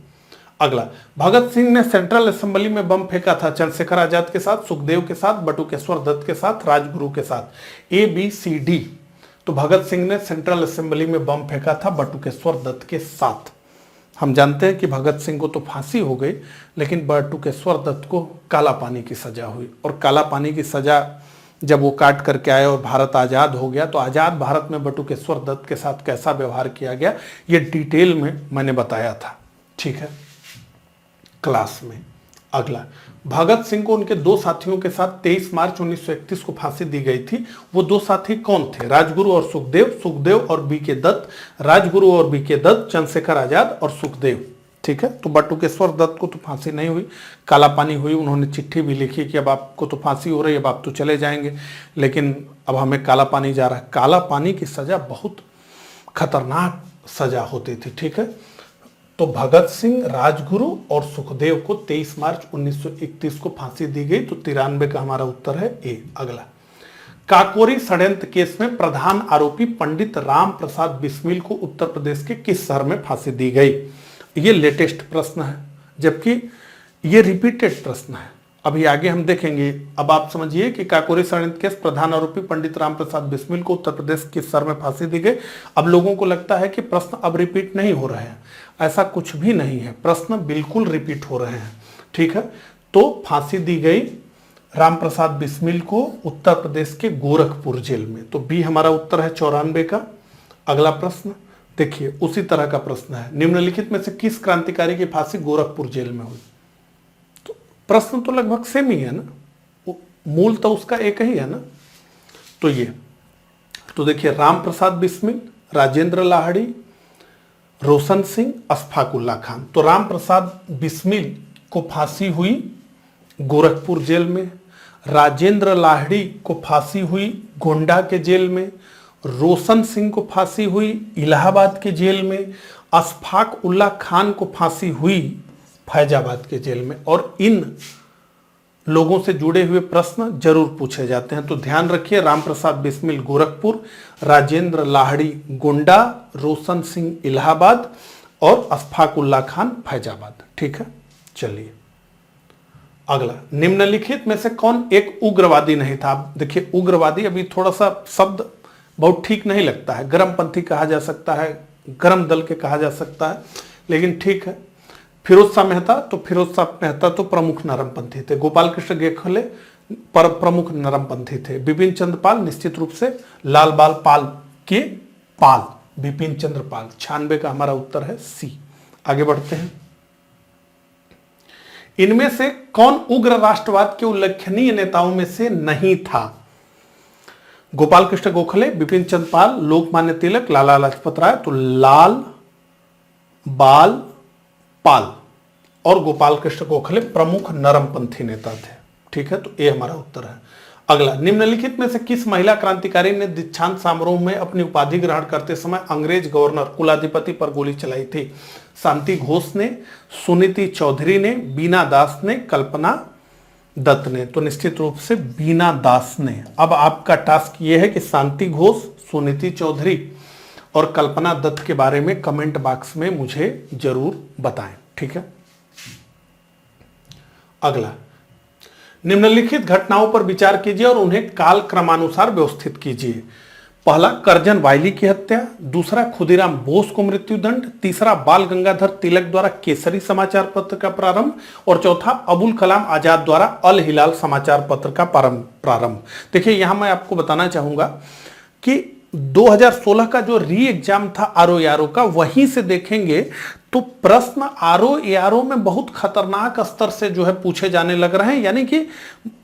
अगला, भगत सिंह ने सेंट्रल असेंबली में बम फेंका था चंद्रशेखर आजाद के साथ, सुखदेव के साथ, बटुकेश्वर दत्त के साथ, राजगुरु के साथ, ABCD। तो भगत सिंह ने सेंट्रल असेंबली में बम फेंका था बटुकेश्वर दत्त के साथ। हम जानते हैं कि भगत सिंह को तो फांसी हो गई, लेकिन बटुकेश्वर दत्त को काला पानी की सजा हुई, और काला पानी की सजा जब वो काट करके आए और भारत आजाद हो गया, तो आजाद भारत में बटुकेश्वर दत्त के साथ कैसा व्यवहार किया गया, ये डिटेल में मैंने बताया था, ठीक है, क्लास में। अगला, भगत सिंह को उनके दो साथियों के साथ 23 मार्च 1931 को फांसी दी गई थी। वो दो साथी कौन थे, राजगुरु और सुखदेव, सुखदेव और BK दत्त, राजगुरु और BK दत्त, चंद्रशेखर आजाद और सुखदेव। ठीक है, तो बटुकेश्वर दत्त को तो फांसी नहीं हुई, काला पानी हुई। उन्होंने चिट्ठी भी लिखी कि अब आपको तो फांसी हो रही है, अब आप तो चले जाएंगे, लेकिन अब हमें काला पानी जा रहा है। काला पानी की सजा बहुत खतरनाक सजा होती थी, ठीक है। तो भगत सिंह, राजगुरु और सुखदेव को 23 मार्च 1931 को फांसी दी गई। तो 93 का हमारा उत्तर है ए। अगला, काकोरी षड्यंत्र केस में प्रधान आरोपी पंडित राम प्रसाद बिस्मिल को उत्तर प्रदेश के किस शहर में फांसी दी गई। ये लेटेस्ट प्रश्न है, जबकि ये रिपीटेड प्रश्न है। अभी आगे हम देखेंगे। अब आप समझिए कि काकोरी षड्यंत्र केस प्रधान आरोपी पंडित राम प्रसाद बिस्मिल को उत्तर प्रदेश किस शहर में फांसी दी गई। अब लोगों को लगता है कि प्रश्न अब रिपीट नहीं हो रहे हैं, ऐसा कुछ भी नहीं है, प्रश्न बिल्कुल रिपीट हो रहे हैं, ठीक है। तो फांसी दी गई राम प्रसाद बिस्मिल को उत्तर प्रदेश के गोरखपुर जेल में। तो बी हमारा उत्तर है 94 का। अगला प्रश्न देखिए, उसी तरह का प्रश्न है, निम्नलिखित में से किस क्रांतिकारी की फांसी गोरखपुर जेल में हुई। तो प्रश्न तो लगभग सेम ही है ना, मूल तो उसका एक ही है ना। तो ये तो देखिए, राम प्रसाद बिस्मिल, राजेंद्र लाहिड़ी, रोशन सिंह, अशफाक उल्ला खान। तो राम प्रसाद बिस्मिल को फांसी हुई गोरखपुर जेल में, राजेंद्र लाहिड़ी को फांसी हुई गोंडा के जेल में, रोशन सिंह को फांसी हुई इलाहाबाद के जेल में, अशफाक उल्ला खान को फांसी हुई फैजाबाद के जेल में। और इन लोगों से जुड़े हुए प्रश्न जरूर पूछे जाते हैं, तो ध्यान रखिए, राम प्रसाद बिस्मिल गोरखपुर, राजेंद्र लाहिड़ी गोंडा, रोशन सिंह इलाहाबाद और अशफाक उल्ला खान फैजाबाद। ठीक है, चलिए अगला, निम्नलिखित में से कौन एक उग्रवादी नहीं था। आप देखिए, उग्रवादी अभी थोड़ा सा शब्द बहुत ठीक नहीं लगता है, गर्मपंथी कहा जा सकता है, गर्म दल के कहा जा सकता है, लेकिन ठीक है। फिरोज शाह मेहता, तो फिरोज शाह मेहता तो प्रमुख नरमपंथी थे। गोपाल कृष्ण गोखले पर प्रमुख नरमपंथी थे। बिपिन चंद्र पाल निश्चित रूप से लाल बाल पाल के पाल, बिपिन चंद्र पाल। 96 का हमारा उत्तर है सी। आगे बढ़ते हैं। इनमें से कौन उग्र राष्ट्रवाद के उल्लेखनीय नेताओं में से नहीं था। गोपाल कृष्ण गोखले, बिपिन चंद्र पाल, लोकमान्य तिलक, लाला लाजपत राय। तो लाल बाल पाल और गोपाल कृष्ण गोखले प्रमुख नरमपंथी नेता थे। ठीक है, तो ये हमारा उत्तर है। अगला, निम्नलिखित में से किस महिला क्रांतिकारी ने दीक्षांत समारोह में अपनी उपाधि ग्रहण करते समय अंग्रेज गवर्नर कुलाधिपति पर गोली चलाई थी। शांति घोष ने, सुनीति चौधरी ने, बीना दास ने, कल्पना दत्त ने। तो निश्चित रूप से बीना दास ने। अब आपका टास्क ये है कि शांति घोष, सुनीति चौधरी और कल्पना दत्त के बारे में कमेंट बॉक्स में मुझे जरूर बताएं, ठीक है। अगला, निम्नलिखित घटनाओं पर विचार कीजिए और उन्हें काल क्रमानुसार व्यवस्थित कीजिए। पहला, करजन वायली की हत्या। दूसरा, खुदीराम बोस को मृत्युदंड। तीसरा, बाल गंगाधर तिलक द्वारा केसरी समाचार पत्र का प्रारंभ। और चौथा, अबुल कलाम आजाद द्वारा अल हिलाल समाचार पत्र का प्रारंभ। देखिए यहां मैं आपको बताना चाहूंगा कि 2016 का जो री एग्जाम था आरओ का, वहीं से देखेंगे तो प्रश्न आरओ में बहुत खतरनाक स्तर से जो है पूछे जाने लग रहे हैं, यानी कि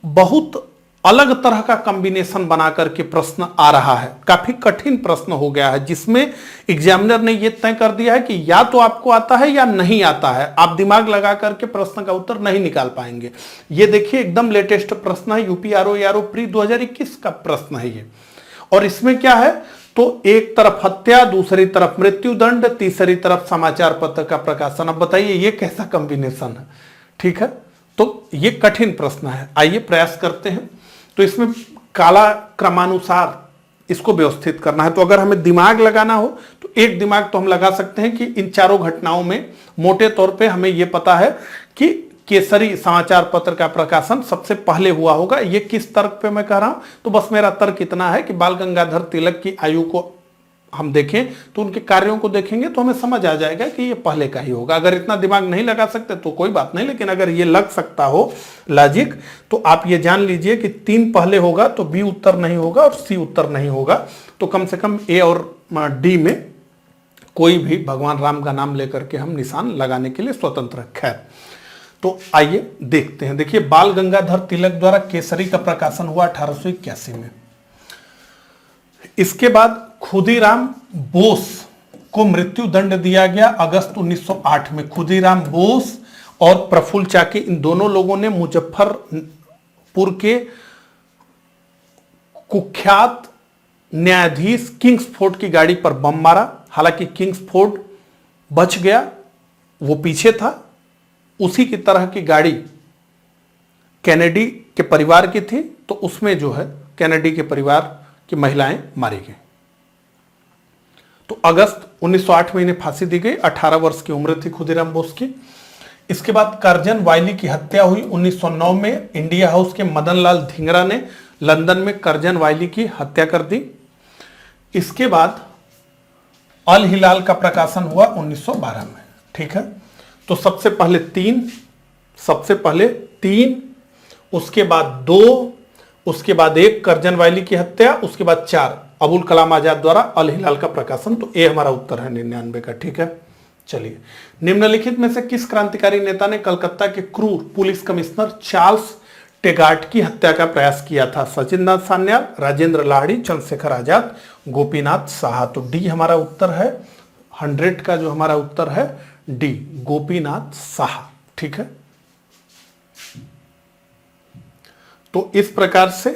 बहुत अलग तरह का कॉम्बिनेशन बना करके प्रश्न आ रहा है। काफी कठिन प्रश्न हो गया है, जिसमें एग्जामिनर ने यह तय कर दिया है कि या तो आपको आता है या नहीं आता है, आप दिमाग लगा करके प्रश्न का उत्तर नहीं निकाल पाएंगे। ये देखिए एकदम लेटेस्ट प्रश्न है, यूपी आरओ प्री 2021 का प्रश्न है ये। और इसमें क्या है, तो एक तरफ हत्या, दूसरी तरफ मृत्युदंड, तीसरी तरफ समाचार पत्र का प्रकाशन। अब बताइए ये कैसा कॉम्बिनेशन है। ठीक है, तो ये कठिन प्रश्न है, आइए प्रयास करते हैं। तो इसमें काला क्रमानुसार इसको व्यवस्थित करना है। तो अगर हमें दिमाग लगाना हो तो एक दिमाग तो हम लगा सकते हैं कि इन चारों घटनाओं में मोटे तौर पे हमें यह पता है कि केसरी समाचार पत्र का प्रकाशन सबसे पहले हुआ होगा। ये किस तर्क पे मैं कह रहा हूं, तो बस मेरा तर्क इतना है कि बाल गंगाधर तिलक की आयु को हम देखें तो उनके कार्यों को देखेंगे तो हमें समझ आ जाएगा कि ये पहले का ही होगा। अगर इतना दिमाग नहीं लगा सकते तो कोई बात नहीं, लेकिन अगर ये लग सकता हो लॉजिक, तो आप ये जान लीजिए कि 3 पहले होगा तो बी उत्तर नहीं होगा और सी उत्तर नहीं होगा। तो कम से कम ए और डी में कोई भी भगवान राम का नाम लेकर के हम निशान लगाने के लिए स्वतंत्र है। खैर, तो आइए देखते हैं। देखिए, बाल गंगाधर तिलक द्वारा केसरी का प्रकाशन हुआ 1881 में। इसके बाद खुदीराम बोस को मृत्यु दंड दिया गया अगस्त 1908 में। खुदीराम बोस और प्रफुल्ल चाकी, इन दोनों लोगों ने मुजफ्फरपुर के कुख्यात न्यायाधीश किंग्सफोर्ड की गाड़ी पर बम मारा। हालांकि किंग्सफोर्ड बच गया, वो पीछे था। उसी की तरह की गाड़ी कैनेडी के परिवार की थी, तो उसमें जो है कैनेडी के परिवार की महिलाएं मारी गई। तो अगस्त 1908 में इन्हें फांसी दी गई। 18 वर्ष की उम्र थी खुदीराम बोस की। इसके बाद करजन वायली की हत्या हुई 1909 में। इंडिया हाउस के मदन लाल धिंगरा ने लंदन में करजन वायली की हत्या कर दी। इसके बाद अल हिलाल का प्रकाशन हुआ 1912 में। ठीक है, तो सबसे पहले तीन, उसके बाद 2, उसके बाद 1 करजन वायली की हत्या, उसके बाद 4 अबुल कलाम आजाद द्वारा अल हिलाल का प्रकाशन। तो ए हमारा उत्तर है 99 का। ठीक है, चलिए, निम्नलिखित में से किस क्रांतिकारी नेता ने कलकत्ता के क्रूर पुलिस कमिश्नर चार्ल्स टेगार्ट की हत्या का प्रयास किया था? सचिन नाथ सान्याल, राजेंद्र लाहिड़ी, चंद्रशेखर आजाद, गोपीनाथ साहा। तो डी हमारा उत्तर है, 100 का जो हमारा उत्तर है डी, गोपीनाथ साहा। ठीक है, तो इस प्रकार से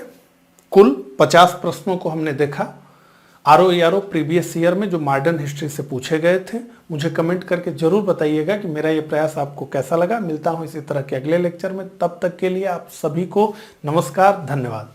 कुल 50 प्रश्नों को हमने देखा आरओ प्रीवियस ईयर में जो मॉडर्न हिस्ट्री से पूछे गए थे। मुझे कमेंट करके जरूर बताइएगा कि मेरा ये प्रयास आपको कैसा लगा। मिलता हूं इसी तरह के अगले लेक्चर में, तब तक के लिए आप सभी को नमस्कार, धन्यवाद।